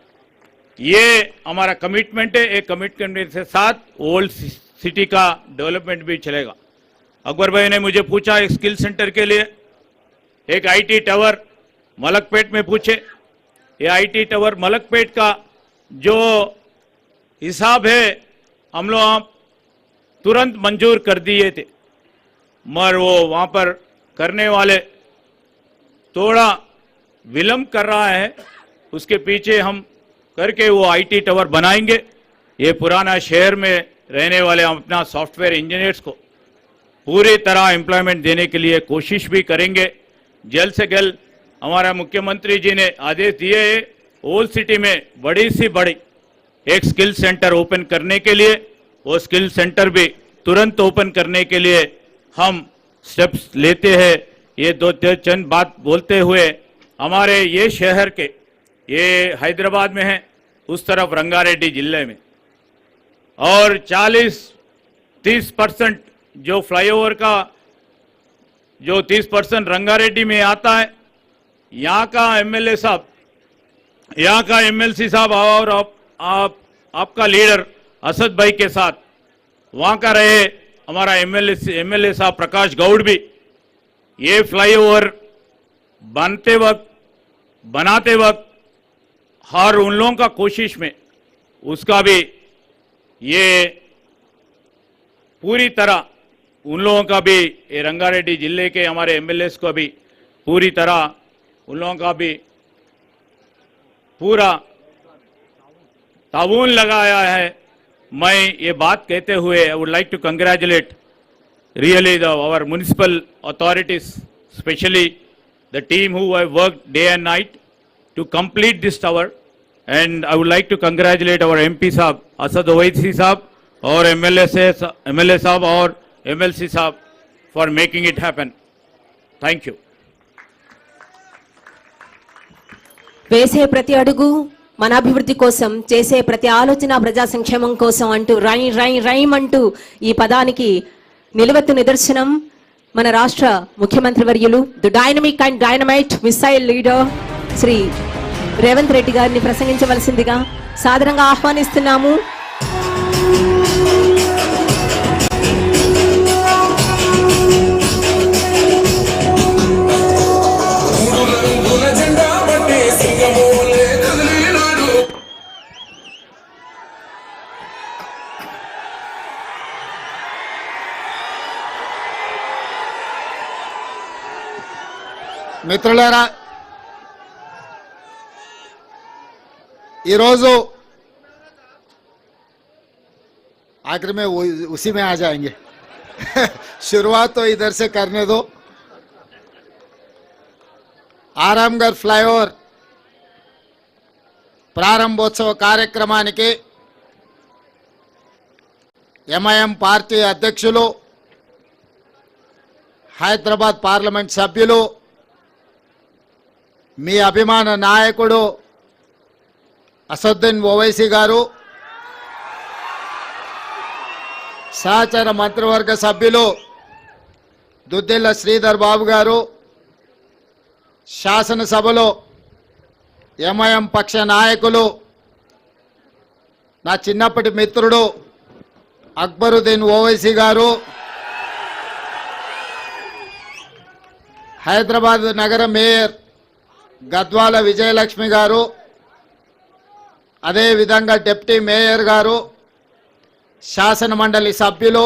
Speaker 5: ये हमारा कमिटमेंट है। एक कमिटमेंट के साथ ओल्ड सिटी का डेवलपमेंट भी चलेगा। अकबर भाई ने मुझे पूछा एक स्किल सेंटर के लिए, एक आईटी टावर मलकपेट में पूछे। ये आईटी टावर मलकपेट का जो हिसाब है हम लोग तुरंत मंजूर कर दिए थे, मगर वो वहां पर करने वाले थोड़ा विलंब कर रहा है। उसके पीछे हम करके वो आईटी टावर बनाएंगे। ये पुराना शहर में रहने वाले हम अपना सॉफ्टवेयर इंजीनियर्स को पूरी तरह एम्प्लॉयमेंट देने के लिए कोशिश भी करेंगे। जल्द से जल्द हमारा मुख्यमंत्री जी ने आदेश दिए है ओल्ड सिटी में बड़ी सी बड़ी एक स्किल सेंटर ओपन करने के लिए, वो स्किल सेंटर भी तुरंत ओपन करने के लिए हम स्टेप्स लेते हैं। ये दो चंद बात बोलते हुए हमारे ये शहर के, ये हैदराबाद में है, उस तरफ रंगारेड्डी जिले में, और 40-30% जो फ्लाईओवर का जो 30% रंगारेड्डी में आता है, यहाँ का एमएलए साहब, यहाँ का एमएलसी साहब और आपका लीडर असद भाई के साथ वहाँ का रहे हमारा एमएलए साहब प्रकाश गौड़ भी ये फ्लाईओवर बनाते वक्त हर उन लोगों का कोशिश में उसका भी ये पूरी तरह उन लोगों का भी, ये रंगारेड्डी जिले के हमारे एमएलए को भी पूरी तरह उन लोगों का भी पूरा ताउन लगाया है। मैं ये बात कहते हुए I would like to congratulate really our municipal authorities, especially the team who have worked day and night to complete this tower, and I would like to congratulate our MP साहब असद ओवैसी साहब और MLA साहब और MLC साहब for making it happen. Thank you.
Speaker 1: వేసే ప్రతి అడుగు మన అభివృద్ధి కోసం, చేసే ప్రతి ఆలోచన ప్రజా సంక్షేమం కోసం అంటూ రైమ్ అంటూ ఈ పదానికి నిలవెత్తు నిదర్శనం మన రాష్ట్ర ముఖ్యమంత్రి వర్యులు, the dynamic and dynamite missile leader Shri Revanth Reddy గారిని ప్రసంగించవలసిందిగా సాదరంగా ఆహ్వానిస్తున్నాము.
Speaker 6: మిత్రులారా, ఈరోజు आखिर में उसी में आ जाएंगे शुरुआत तो इधर से करने दो. ఆరాంఘర్ ఫ్లైఓవర్ ప్రారంభోత్సవ కార్యక్రమానికి ఎంఐఎం పార్టీ అధ్యక్షులు, హైదరాబాద్ పార్లమెంట్ సభ్యులు, మీ అభిమాన నాయకుడు అసదుద్దీన్ ఓవైసీ గారు, సహచర మంత్రివర్గ సభ్యులు దుద్దిల్ల శ్రీధర్ బాబు గారు, శాసనసభలో ఎంఐఎం పక్ష నాయకులు నా చిన్నప్పటి మిత్రుడు అక్బరుద్దీన్ ఓవైసీ గారు, హైదరాబాద్ నగర మేయర్ గద్వాల విజయలక్ష్మి గారు, అదేవిధంగా డిప్యూటీ మేయర్ గారు, శాసన మండలి సభ్యులు,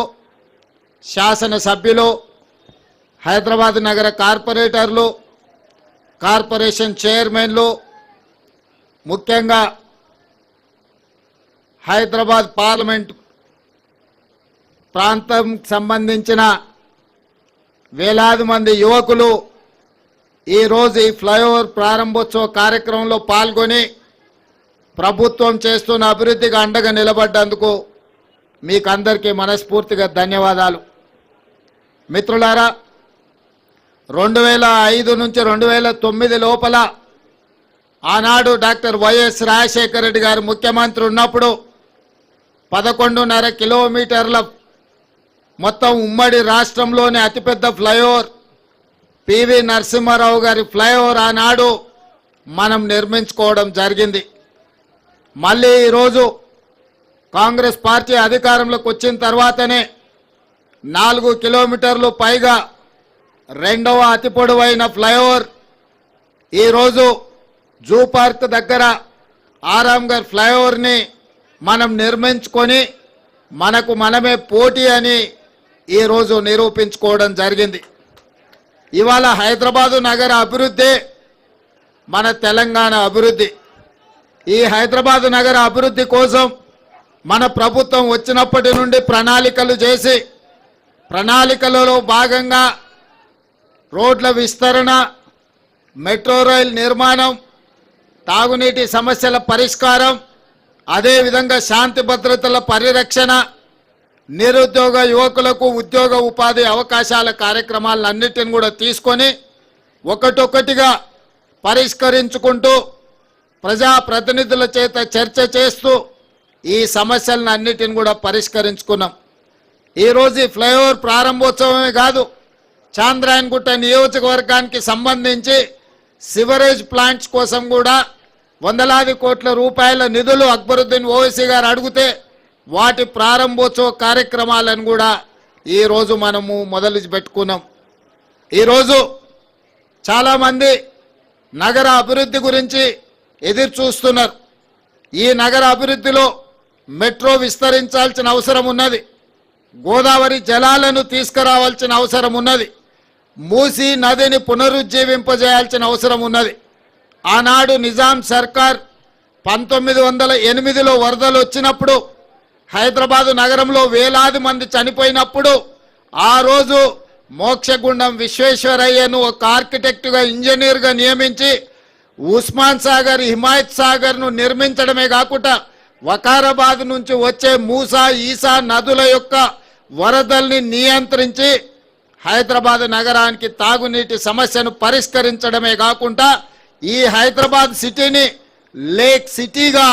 Speaker 6: శాసనసభ్యులు, హైదరాబాద్ నగర కార్పొరేటర్లు, కార్పొరేషన్ చైర్మన్లు, ముఖ్యంగా హైదరాబాద్ పార్లమెంట్ ప్రాంతం సంబంధించిన వేలాది మంది యువకులు ఈరోజు ఈ ఫ్లైఓవర్ ప్రారంభోత్సవ కార్యక్రమంలో పాల్గొని ప్రభుత్వం చేస్తున్న అభివృద్ధికి అండగా నిలబడ్డందుకు మీకు అందరికీ మనస్ఫూర్తిగా ధన్యవాదాలు. మిత్రులారా, 2005 నుంచి 2009 లోపల ఆనాడు డాక్టర్ వైఎస్ రాజశేఖర రెడ్డి గారు ముఖ్యమంత్రి ఉన్నప్పుడు 11.5 కిలోమీటర్ల మొత్తం ఉమ్మడి రాష్ట్రంలోని అతిపెద్ద ఫ్లైఓవర్ పివి నరసింహారావు గారి ఫ్లైఓవర్ ఆనాడు మనం నిర్మించుకోవడం జరిగింది. మళ్ళీ ఈరోజు కాంగ్రెస్ పార్టీ అధికారంలోకి వచ్చిన తర్వాతనే 4 కిలోమీటర్లు పైగా రెండవ అతి పొడవైన ఫ్లైఓవర్ ఈరోజు జూ పార్క్ దగ్గర ఆరాంఘర్ ఫ్లైఓవర్ని మనం నిర్మించుకొని మనకు మనమే పోటీ అని ఈరోజు నిరూపించుకోవడం జరిగింది. ఇవాళ హైదరాబాదు నగర అభివృద్ధి మన తెలంగాణ అభివృద్ధి. ఈ హైదరాబాదు నగర అభివృద్ధి కోసం మన ప్రభుత్వం వచ్చినప్పటి నుండి ప్రణాళికలు చేసి, ప్రణాళికలలో భాగంగా రోడ్ల విస్తరణ, మెట్రో రైల్ నిర్మాణం, తాగునీటి సమస్యల పరిష్కారం, అదేవిధంగా శాంతి భద్రతల పరిరక్షణ, నిరుద్యోగ యువకులకు ఉద్యోగ ఉపాధి అవకాశాల కార్యక్రమాలన్నిటిని కూడా తీసుకొని ఒకటొకటిగా పరిష్కరించుకుంటూ ప్రజాప్రతినిధుల చేత చర్చ చేస్తూ ఈ సమస్యలను అన్నిటిని కూడా పరిష్కరించుకున్నాం. ఈరోజు ఈ ఫ్లైఓవర్ ప్రారంభోత్సవమే కాదు, చాంద్రాయణగుట్ట నియోజకవర్గానికి సంబంధించి సివరేజ్ ప్లాంట్స్ కోసం కూడా వందలాది కోట్ల రూపాయల నిధులు అక్బరుద్దీన్ ఓవైసీ గారు అడిగితే వాటి ప్రారంభోత్సవ కార్యక్రమాలను కూడా ఈరోజు మనము మొదలు పెట్టుకున్నాం. ఈరోజు చాలామంది నగర అభివృద్ధి గురించి ఎదురు చూస్తున్నారు. ఈ నగర అభివృద్ధిలో మెట్రో విస్తరించాల్సిన అవసరం ఉన్నది, గోదావరి జలాలను తీసుకురావాల్సిన అవసరం ఉన్నది, మూసీ నదిని పునరుజ్జీవింపజేయాల్సిన అవసరం ఉన్నది. ఆనాడు నిజాం సర్కార్ 1908లో వరదలు వచ్చినప్పుడు హైదరాబాదు నగరంలో వేలాది మంది చనిపోయినప్పుడు ఆ రోజు మోక్షగుండం విశ్వేశ్వరయ్యను ఒక ఆర్కిటెక్ట్గా ఇంజనీర్గా నియమించి ఉస్మాన్ సాగర్, హిమాయత్ సాగర్ను నిర్మించడమే కాకుండా వకారాబాద్ నుంచి వచ్చే మూసా, ఈసా నదుల యొక్క వరదల్ని నియంత్రించి హైదరాబాద్ నగరానికి తాగునీటి సమస్యను పరిష్కరించడమే కాకుండా ఈ హైదరాబాద్ సిటీని లేక్ సిటీగా,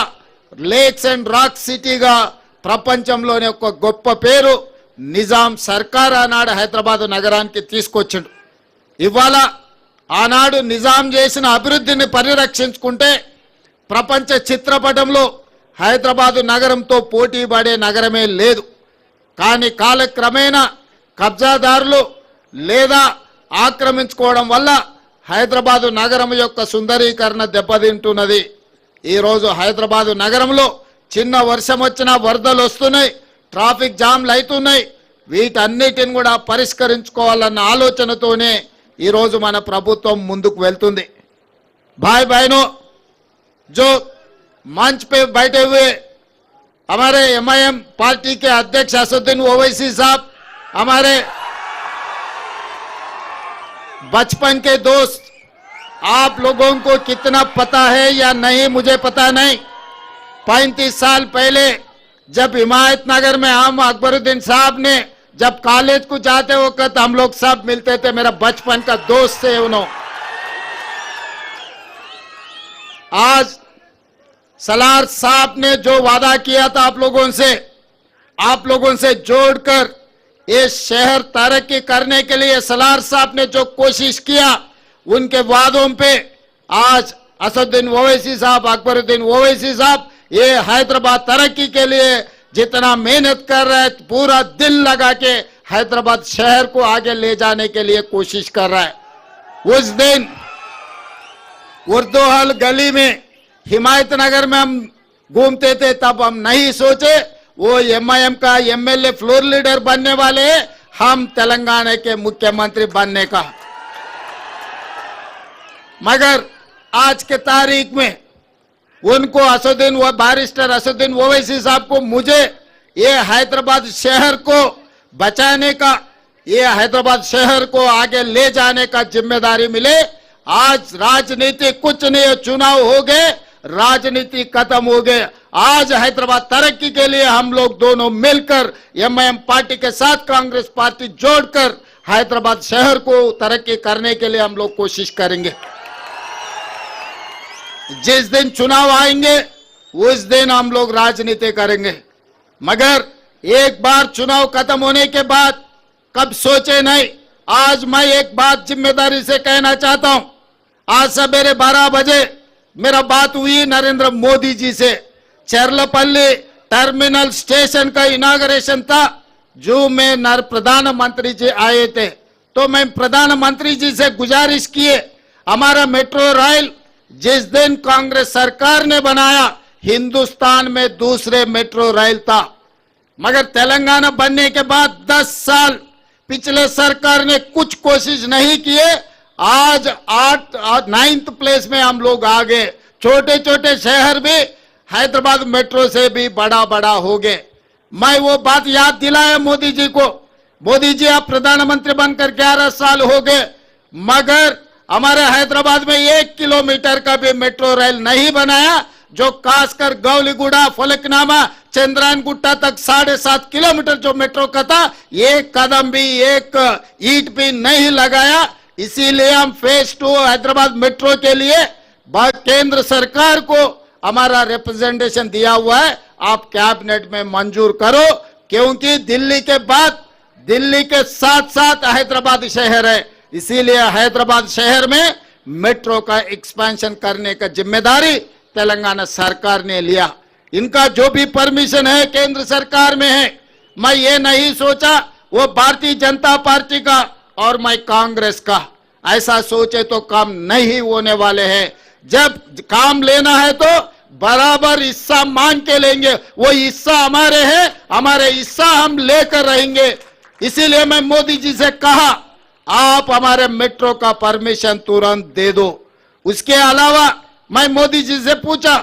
Speaker 6: లేక్స్ అండ్ రాక్ సిటీగా ప్రపంచంలోనే ఒక గొప్ప పేరు నిజాం సర్కార్ ఆనాడు హైదరాబాద్ నగరానికి తీసుకొచ్చిండు. ఇవాళ ఆనాడు నిజాం చేసిన అభివృద్ధిని పరిరక్షించుకుంటే ప్రపంచ చిత్రపటంలో హైదరాబాదు నగరంతో పోటీ పడే నగరమే లేదు. కానీ కాలక్రమేణా కబ్జాదారులు లేదా ఆక్రమించుకోవడం వల్ల హైదరాబాదు నగరం యొక్క సుందరీకరణ దెబ్బతింటున్నది. ఈరోజు హైదరాబాదు నగరంలో చిన్న వర్షం వచ్చినా వరదలు వస్తున్నాయి, ట్రాఫిక్ జామ్లు అవుతున్నాయి. వీటన్నిటిని కూడా పరిష్కరించుకోవాలన్న ఆలోచనతోనే ఈరోజు మన ప్రభుత్వం ముందుకు వెళ్తుంది. भाई बहनों, जो मंच पे बैठे हुए हमारे एमआईएम पार्टी के अध्यक्ष असदुद्दीन ओवैसी साहब, हमारे बचपन के दोस्त, आप लोगों को कितना पता है या नहीं मुझे पता नहीं, 35 साल पहले जब हिमायत नगर में हम अकबरुद्दीन साहब ने जब कॉलेज को जाते वक्त हम लोग सब मिलते थे, मेरा बचपन का दोस्त थे उन्होंने। आज सलार साहब ने जो वादा किया था आप लोगों से जोड़कर ये शहर तरक्की करने के लिए सलार साहब ने जो कोशिश किया, उनके वादों पे आज असदुद्दीन ओवैसी साहब, अकबरुद्दीन ओवैसी साहब ये हैदराबाद तरक्की के लिए जितना मेहनत कर रहा है, पूरा दिल लगा के हैदराबाद शहर को आगे ले जाने के लिए कोशिश कर रहा है। उस दिन उर्दू हल गली में हिमायत नगर में हम घूमते थे, तब हम नहीं सोचे वो एमआईएम का एमएलए फ्लोर लीडर बनने वाले हैं, हम तेलंगाना के मुख्यमंत्री बनने का। मगर आज के तारीख में उनको बैरिस्टर असदुद्दीन ओवैसी साहब को मुझे ये हैदराबाद शहर को बचाने का, ये हैदराबाद शहर को आगे ले जाने का जिम्मेदारी मिले। आज राजनीति कुछ नहीं, चुनाव हो गए, राजनीति खत्म हो गए। आज हैदराबाद तरक्की के लिए हम लोग दोनों मिलकर एमआईएम पार्टी के साथ कांग्रेस पार्टी जोड़कर हैदराबाद शहर को तरक्की करने के लिए हम लोग कोशिश करेंगे। जिस दिन चुनाव आएंगे उस दिन हम लोग राजनीति करेंगे, मगर एक बार चुनाव खत्म होने के बाद कब सोचे नहीं। आज मैं एक बात जिम्मेदारी से कहना चाहता हूं। आज सवेरे 12 बजे मेरा बात हुई नरेंद्र मोदी जी से। चेरलपल्ली टर्मिनल स्टेशन का इनाग्रेशन था, जो में प्रधानमंत्री जी आए थे, तो मैं प्रधानमंत्री जी से गुजारिश किए, हमारा मेट्रो रेल जिस दिन कांग्रेस सरकार ने बनाया, हिंदुस्तान में दूसरे मेट्रो रेल था, मगर तेलंगाना बनने के बाद 10 साल पिछले सरकार ने कुछ कोशिश नहीं किए। आज 9th प्लेस में हम लोग आ गए। छोटे छोटे शहर भी हैदराबाद मेट्रो से भी बड़ा बड़ा हो गए। मैं वो बात याद दिलाया मोदी जी को, मोदी जी आप प्रधानमंत्री बनकर 11 साल हो गए, मगर हमारे हैदराबाद में 1 किलोमीटर का भी मेट्रो रेल नहीं बनाया, जो खासकर गौलीगुड़ा, फलकनामा, चंद्रायन गुट्टा तक 7.5 किलोमीटर जो मेट्रो का था, एक कदम भी, एक ईंट भी नहीं लगाया। इसीलिए हम फेज 2 हैदराबाद मेट्रो के लिए केंद्र सरकार को हमारा रिप्रेजेंटेशन दिया हुआ है, आप कैबिनेट में मंजूर करो, क्योंकि दिल्ली के बाद, दिल्ली के साथ साथ हैदराबाद शहर है, इसीलिए हैदराबाद शहर में मेट्रो का एक्सपेंशन करने का जिम्मेदारी तेलंगाना सरकार ने लिया। इनका जो भी परमिशन है केंद्र सरकार में है। मैं ये नहीं सोचा वो भारतीय जनता पार्टी का और मैं कांग्रेस का, ऐसा सोचे तो काम नहीं होने वाले हैं। जब काम लेना है तो बराबर हिस्सा मांग के लेंगे, वो हिस्सा हमारे हैं, हमारे हिस्सा हम लेकर रहेंगे। इसीलिए मैं मोदी जी से कहा, आप हमारे मेट्रो का परमिशन तुरंत दे दो। उसके अलावा मैं मोदी जी से पूछा,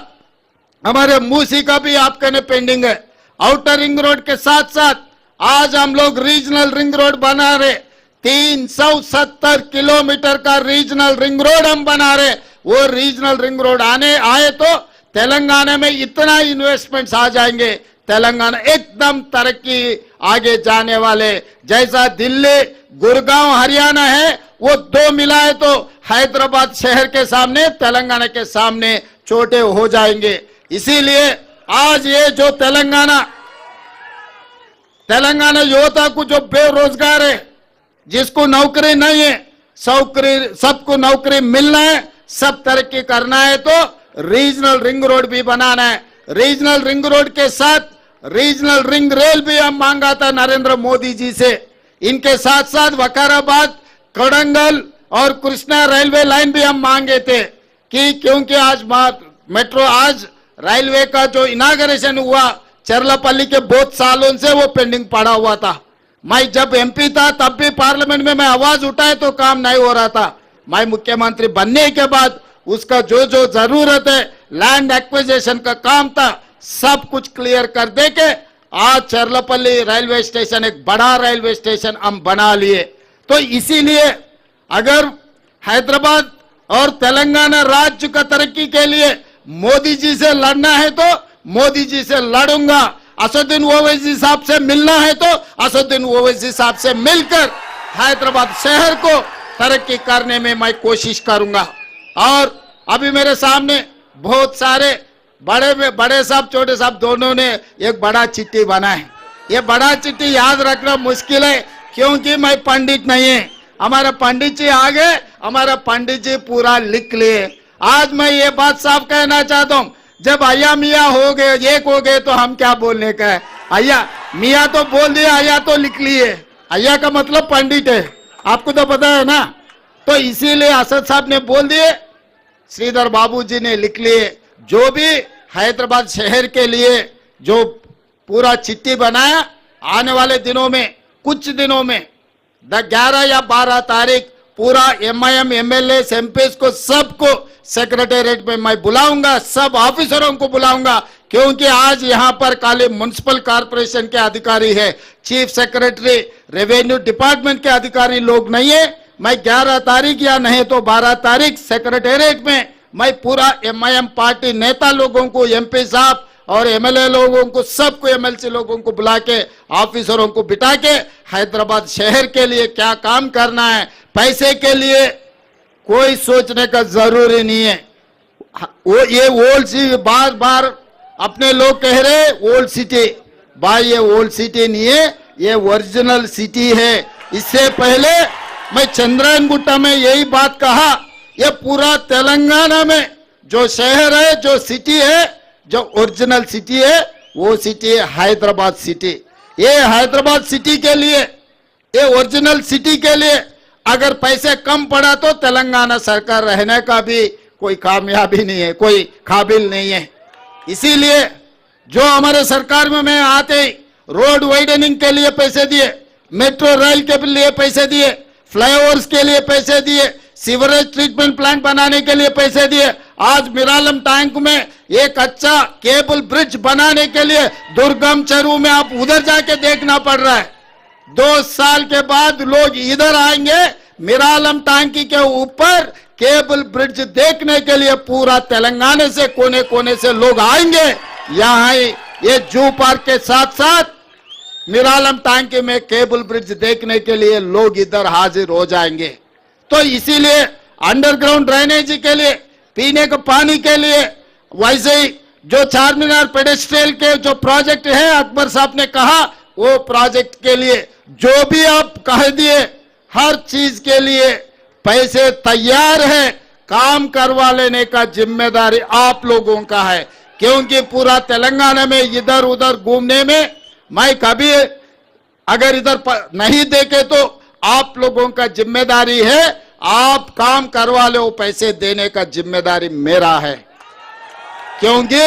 Speaker 6: हमारे मूसी का भी आपके ने पेंडिंग है, आउटर रिंग रोड के साथ साथ आज हम लोग रीजनल रिंग रोड बना रहे, 370 किलोमीटर का रीजनल रिंग रोड हम बना रहे। वो रीजनल रिंग रोड आए तो तेलंगाना में इतना इन्वेस्टमेंट्स आ जाएंगे, तेलंगाना एकदम तरक्की आगे जाने वाले। जैसा दिल्ली, गुड़गांव, हरियाणा है, वो दो मिलाए तो हैदराबाद शहर के सामने, तेलंगाना के सामने छोटे हो जाएंगे। इसीलिए आज ये जो तेलंगाना युवता को जो बेरोजगार है, जिसको नौकरी नहीं है, सबको नौकरी मिलना है, सब तरक्की करना है तो रीजनल रिंग रोड भी बनाना है। रीजनल रिंग रोड के साथ रीजनल रिंग रेल भी हम मांगा था नरेंद्र मोदी जी से। इनके साथ साथ वकाराबाद, कोडंगल और कृष्णा रेलवे लाइन भी हम मांगे थे कि क्योंकि आज मेट्रो, आज रेलवे का जो इनाग्रेशन हुआ चरलापल्ली के बहुत सालों से वो पेंडिंग पड़ा हुआ था। मैं जब एमपी था तब भी पार्लियामेंट में मैं आवाज उठाए तो काम नहीं हो रहा था। मैं मुख्यमंत्री बनने के बाद उसका जो जो जरूरत है, लैंड एक्विजिशन का काम था, सब कुछ क्लियर कर दे के आज चरलापल्ली रेलवे स्टेशन एक बड़ा रेलवे स्टेशन हम बना लिए। तो इसीलिए अगर हैदराबाद और तेलंगाना राज्य का तरक्की के लिए मोदी जी से लड़ना है तो मोदी जी से लड़ूंगा, असदुद्दीन ओवैसी साहब से मिलना है तो असदुद्दीन ओवैसी साहब से मिलकर हैदराबाद शहर को तरक्की करने में मैं कोशिश करूंगा। और अभी मेरे सामने बहुत सारे बड़े साहब, छोटे साहब दोनों ने एक बड़ा चिट्ठी बना है। ये बड़ा चिट्ठी याद रखना मुश्किल है क्योंकि मैं पंडित नहीं है। हमारा पंडित जी आ गए, हमारा पंडित जी पूरा लिख लिए। आज मैं ये बात साफ कहना चाहता हूँ, जब अय्या मियाँ हो गए, एक हो गए तो हम क्या बोलने का है। अय्या मियाँ तो बोल दिया, अय्या तो लिख लिए। अय्या का मतलब पंडित है, आपको तो पता है ना। तो इसीलिए असद साहब ने बोल दिए, श्रीधर बाबू जी ने लिख लिए। जो भी हैदराबाद शहर के लिए जो पूरा चिट्ठी बनाया, आने वाले दिनों में, कुछ दिनों में 11 या 12 तारीख पूरा MIM MLA MPs को सबको सेक्रेटेरिएट में मैं बुलाऊंगा, सब ऑफिसरों को बुलाऊंगा, क्योंकि आज यहाँ पर खाली म्युनिसिपल कॉर्पोरेशन के अधिकारी है, चीफ सेक्रेटरी, रेवेन्यू डिपार्टमेंट के अधिकारी लोग नहीं है। मैं 11 तारीख या नहीं तो 12 तारीख सेक्रेटेरिएट में मैं पूरा MIM पार्टी नेता लोगों को, MP साहब और MLA लोगों को, सबको, MLC लोगों को बुला के, ऑफिसरों को बिठा के हैदराबाद शहर के लिए क्या काम करना है, पैसे के लिए कोई सोचने का जरूरी नहीं है। वो ये ओल्ड सिटी, बार बार अपने लोग कह रहे ओल्ड सिटी, भाई ये ओल्ड सिटी नहीं है, ये ओरिजिनल सिटी है। इससे पहले मैं चंद्रायन गुट्टा में यही बात कहा, ये पूरा तेलंगाना में जो शहर है, जो सिटी है, जो ओरिजिनल सिटी है, वो सिटी है हैदराबाद सिटी। ये हैदराबाद सिटी के लिए, ये ओरिजिनल सिटी के लिए अगर पैसे कम पड़ा तो तेलंगाना सरकार रहने का भी कोई कामयाबी नहीं है, कोई काबिल नहीं है। इसीलिए जो हमारे सरकार में मैं आते ही रोड वाइडनिंग के लिए पैसे दिए, मेट्रो रेल के लिए पैसे दिए, फ्लाईओवर्स के लिए पैसे दिए, सीवरेज ट्रीटमेंट प्लांट बनाने के लिए पैसे दिए। आज मिरालम टैंक में एक अच्छा केबल ब्रिज बनाने के लिए दुर्गम चरू में आप उधर जाके देखना पड़ रहा है। 2 साल के बाद लोग इधर आएंगे, मिरालम टांकी के ऊपर केबल ब्रिज देखने के लिए पूरा तेलंगाना से कोने कोने से लोग आएंगे। यहाँ ये जू पार्क के साथ साथ मिरालम टांकी में केबल ब्रिज देखने के लिए लोग इधर हाजिर हो जाएंगे। तो इसीलिए अंडरग्राउंड ड्रेनेज के लिए, पीने के पानी के लिए, वैसे ही जो चारमीनार पेडेस्ट्रियल के जो प्रोजेक्ट है अकबर साहब ने कहा, वो प्रोजेक्ट के लिए जो भी आप कह दिए, हर चीज के लिए पैसे तैयार है। काम करवा लेने का जिम्मेदारी आप लोगों का है, क्योंकि पूरा तेलंगाना में इधर उधर घूमने में मैं कभी अगर इधर नहीं देखे तो आप लोगों का जिम्मेदारी है। आप काम करवा लो, पैसे देने का जिम्मेदारी मेरा है, क्योंकि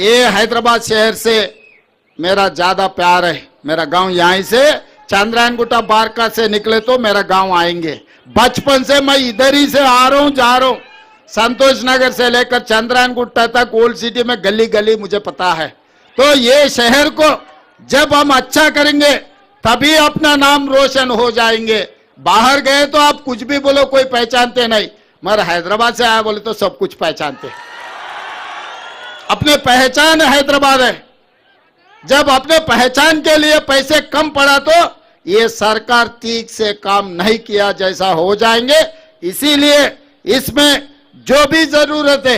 Speaker 6: ये हैदराबाद शहर से मेरा ज्यादा प्यार है। मेरा गांव यहीं से चंद्रायनगुट्टा बारका से निकले तो मेरा गांव आएंगे। बचपन से मैं इधर ही से आ रहा हूं, जा रहा हूं। संतोष नगर से लेकर चंद्रायनगुट्टा तक ओल्ड सिटी में गली गली मुझे पता है। तो ये शहर को जब हम अच्छा करेंगे तभी अपना नाम रोशन हो जाएंगे। बाहर गए तो आप कुछ भी बोलो, कोई पहचानते नहीं, मगर हैदराबाद से आया बोले तो सब कुछ पहचानते। अपने पहचान हैदराबाद है। जब अपने पहचान के लिए पैसे कम पड़ा तो ये सरकार ठीक से काम नहीं किया जैसा हो जाएंगे। इसीलिए इसमें जो भी जरूरत है,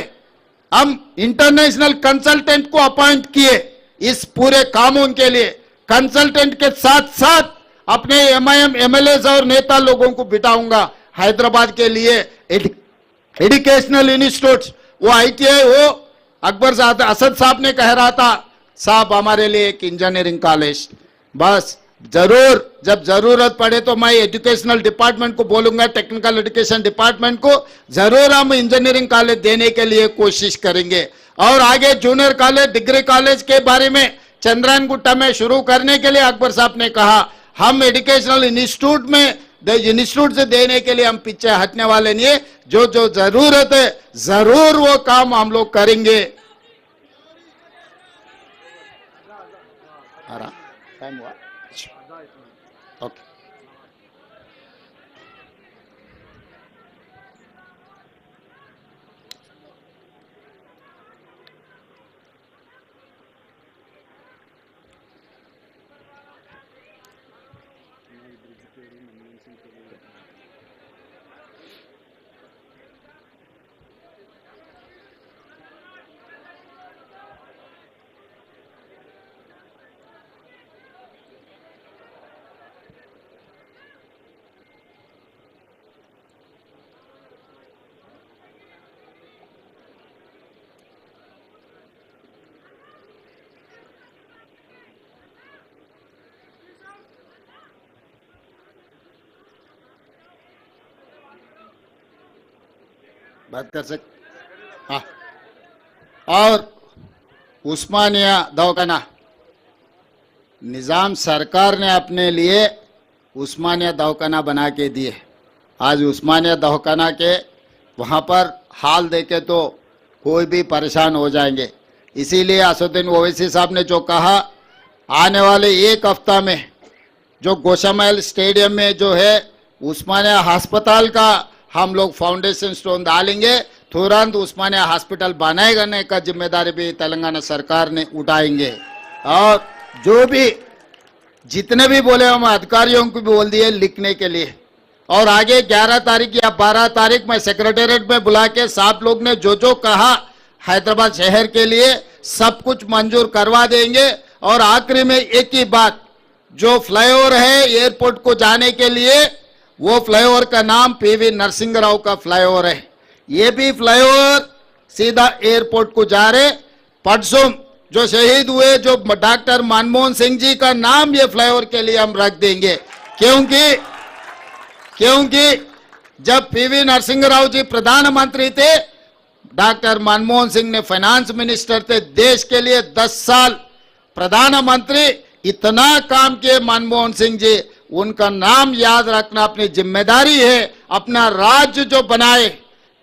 Speaker 6: हम इंटरनेशनल कंसल्टेंट को अपॉइंट किए इस पूरे कामों के लिए। कंसल्टेंट के साथ साथ अपने एमआईएम एमएलए और नेता लोगों को बिठाऊंगा हैदराबाद के लिए। एजुकेशनल इंस्टीट्यूट, वो आईटीआई हो, अकबर साहब असद साहब ने कह रहा था, साहब हमारे लिए एक इंजीनियरिंग कॉलेज, बस जरूर जब जरूरत पड़े तो मैं एजुकेशनल डिपार्टमेंट को बोलूंगा, टेक्निकल एजुकेशन डिपार्टमेंट को जरूर हम इंजीनियरिंग कॉलेज देने के लिए कोशिश करेंगे। और आगे जूनियर कॉलेज, डिग्री कॉलेज के बारे में चंद्रायनगुट्टा में शुरू करने के लिए अकबर साहब ने कहा, हम एजुकेशनल इंस्टीट्यूट में इंस्टीट्यूट से देने के लिए हम पीछे हटने वाले नहीं है। जो जो जरूरत है जरूर वो काम हम लोग करेंगे। टाइम हुआ? ओके। बात कर सकते। हाँ, और उस्मानिया दवाखाना, निजाम सरकार ने अपने लिए उस्मानिया दवाखाना बना के दिए। आज उस्मानिया दवाखाना के वहाँ पर हाल देखे तो कोई भी परेशान हो जाएंगे। इसीलिए असदुद्दीन ओवैसी साहब ने जो कहा, आने वाले एक हफ्ता में जो गोशामहल स्टेडियम में जो है उस्मानिया अस्पताल का हम लोग फाउंडेशन स्टोन डालेंगे, तुरंत उस्मानिया हॉस्पिटल बनाने का जिम्मेदारी भी तेलंगाना सरकार ने उठाएंगे। और जो भी जितने भी बोले हम अधिकारियों को भी बोल दिए लिखने के लिए। और आगे 11 तारीख या 12 तारीख में सेक्रेटेरिएट में बुला के साहब लोग ने जो जो कहा हैदराबाद शहर के लिए सब कुछ मंजूर करवा देंगे। और आखिरी में एक ही बात, जो फ्लाईओवर है एयरपोर्ट को जाने के लिए, वो फ्लाईओवर का नाम पीवी नरसिंह राव का फ्लाईओवर है। ये भी फ्लाईओवर सीधा एयरपोर्ट को जा रहे। परसों जो शहीद हुए जो डॉक्टर मनमोहन सिंह जी का नाम ये फ्लाईओवर के लिए हम रख देंगे, क्योंकि जब पीवी नरसिंह राव जी प्रधानमंत्री थे, डॉक्टर मनमोहन सिंह ने फाइनेंस मिनिस्टर थे। देश के लिए 10 साल प्रधानमंत्री, इतना काम किए मनमोहन सिंह जी, उनका नाम याद रखना अपनी जिम्मेदारी है। अपना राज्य जो बनाए,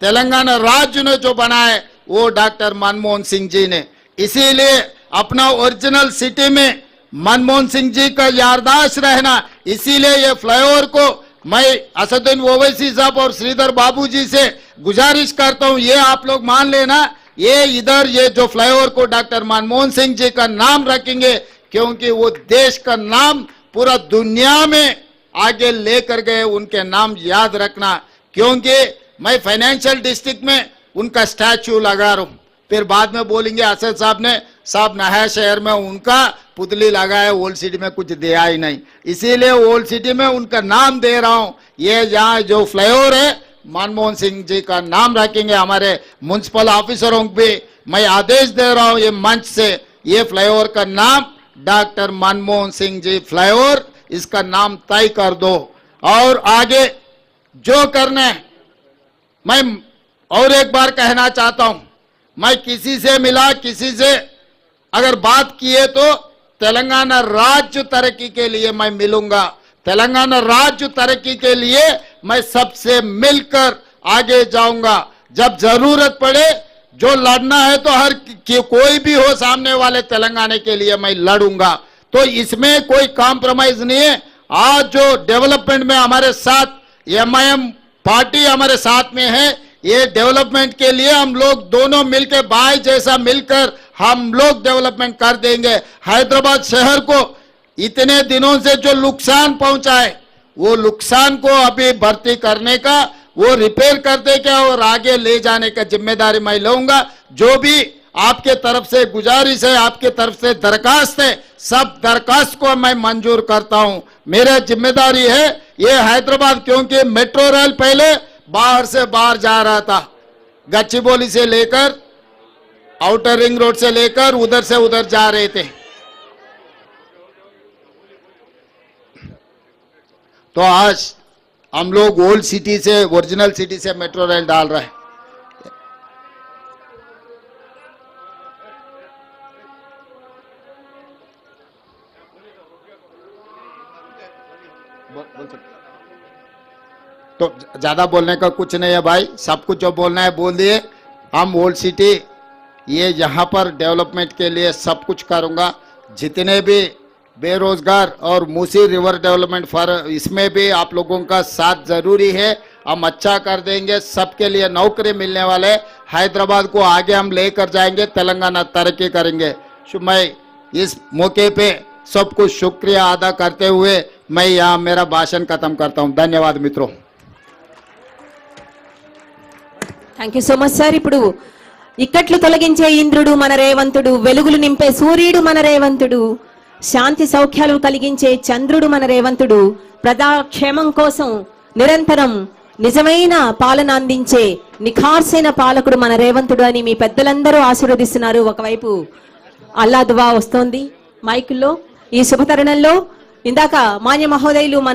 Speaker 6: तेलंगाना राज्य ने जो बनाए, वो डॉक्टर मनमोहन सिंह जी ने। इसीलिए अपना ओरिजिनल सिटी में मनमोहन सिंह जी का याददाश्त रहना, इसीलिए ये फ्लाईओवर को मैं असदुद्दीन ओवैसी साहब और श्रीधर बाबू जी से गुजारिश करता हूं, ये आप लोग मान लेना, ये इधर ये जो फ्लाईओवर को डॉक्टर मनमोहन सिंह जी का नाम रखेंगे, क्योंकि वो देश का नाम पूरा दुनिया में आगे लेकर गए, उनके नाम याद रखना। क्योंकि मैं फाइनेंशियल डिस्ट्रिक्ट में उनका स्टैच्यू लगा रहा हूं, फिर बाद में बोलेंगे असद साहब ने साहब नया शहर में उनका पुतली लगाया, ओल्ड सिटी में कुछ दिया ही नहीं, इसीलिए ओल्ड सिटी में उनका नाम दे रहा हूं। ये यहाँ जो फ्लाईओवर है मनमोहन सिंह जी का नाम रखेंगे। हमारे म्युनिसिपल ऑफिसरों को भी मैं आदेश दे रहा हूं ये मंच से, ये फ्लाईओवर का नाम डॉक्टर मनमोहन सिंह जी फ्लाईओवर, इसका नाम तय कर दो। और आगे जो करना है, मैं और एक बार कहना चाहता हूं, मैं किसी से मिला, किसी से अगर बात किए तो तेलंगाना राज्य तरक्की के लिए मैं मिलूंगा। तेलंगाना राज्य तरक्की के लिए मैं सबसे मिलकर आगे जाऊंगा। जब जरूरत पड़े, जो लड़ना है तो कोई भी हो सामने वाले तेलंगाना के लिए मैं लड़ूंगा, तो इसमें कोई कॉम्प्रोमाइज नहीं है। आज जो डेवलपमेंट में हमारे साथ एमआईएम पार्टी हमारे साथ में है, ये डेवलपमेंट के लिए हम लोग दोनों मिलकर भाई जैसा मिलकर हम लोग डेवलपमेंट कर देंगे। हैदराबाद शहर को इतने दिनों से जो नुकसान पहुंचा है, वो नुकसान को अभी भर्ती करने का, वो रिपेयर करने का और आगे ले जाने का जिम्मेदारी मैं लूंगा। जो भी आपके तरफ से गुजारिश है, आपके तरफ से दरखास्त है, सब दरखास्त को मैं मंजूर करता हूं। मेरा जिम्मेदारी है ये हैदराबाद, क्योंकि मेट्रो रेल पहले बाहर से बाहर जा रहा था, गच्चीबौली से लेकर आउटर रिंग रोड से लेकर उधर से उधर जा रहे थे। तो आज हम लोग ओल्ड सिटी से, ओरिजिनल सिटी से मेट्रो रेल डाल रहे हैं। तो ज्यादा बोलने का कुछ नहीं है भाई, सब कुछ जो बोलना है बोल दिए। हम ओल्ड सिटी ये यहाँ पर डेवलपमेंट के लिए सब कुछ करूँगा। जितने भी बेरोजगार और मूसी रिवर डेवलपमेंट फॉर, इसमें भी आप लोगों का साथ जरूरी है। हम अच्छा कर देंगे, सबके लिए नौकरी मिलने वाले, हैदराबाद को आगे हम लेकर जाएंगे, तेलंगाना तरक्की करेंगे। मैं इस मौके पे सबको शुक्रिया अदा करते हुए मैं यहाँ मेरा भाषण खत्म करता हूँ। धन्यवाद मित्रों।
Speaker 1: Thank you so much sir. ఇప్పుడు ఇక్కట్లు తొలగించే ఇంద్రుడు మన రేవంతుడు, వెలుగులు నింపే సూర్యుడు మన రేవంతుడు, శాంతి సౌఖ్యాలు కలిగించే చంద్రుడు మన రేవంతుడు, ప్రజాక్షేమం కోసం నిరంతరం నిజమైన పాలన అందించే నిఖార్సైన పాలకుడు మన రేవంతుడు అని మీ పెద్దలందరూ ఆశీర్వదిస్తున్నారు. ఒకవైపు అల్లా దువా వస్తోంది మైకుల్లో. ఈ శుభతరుణంలో ఇందాక మాన్య మహోదయులు మన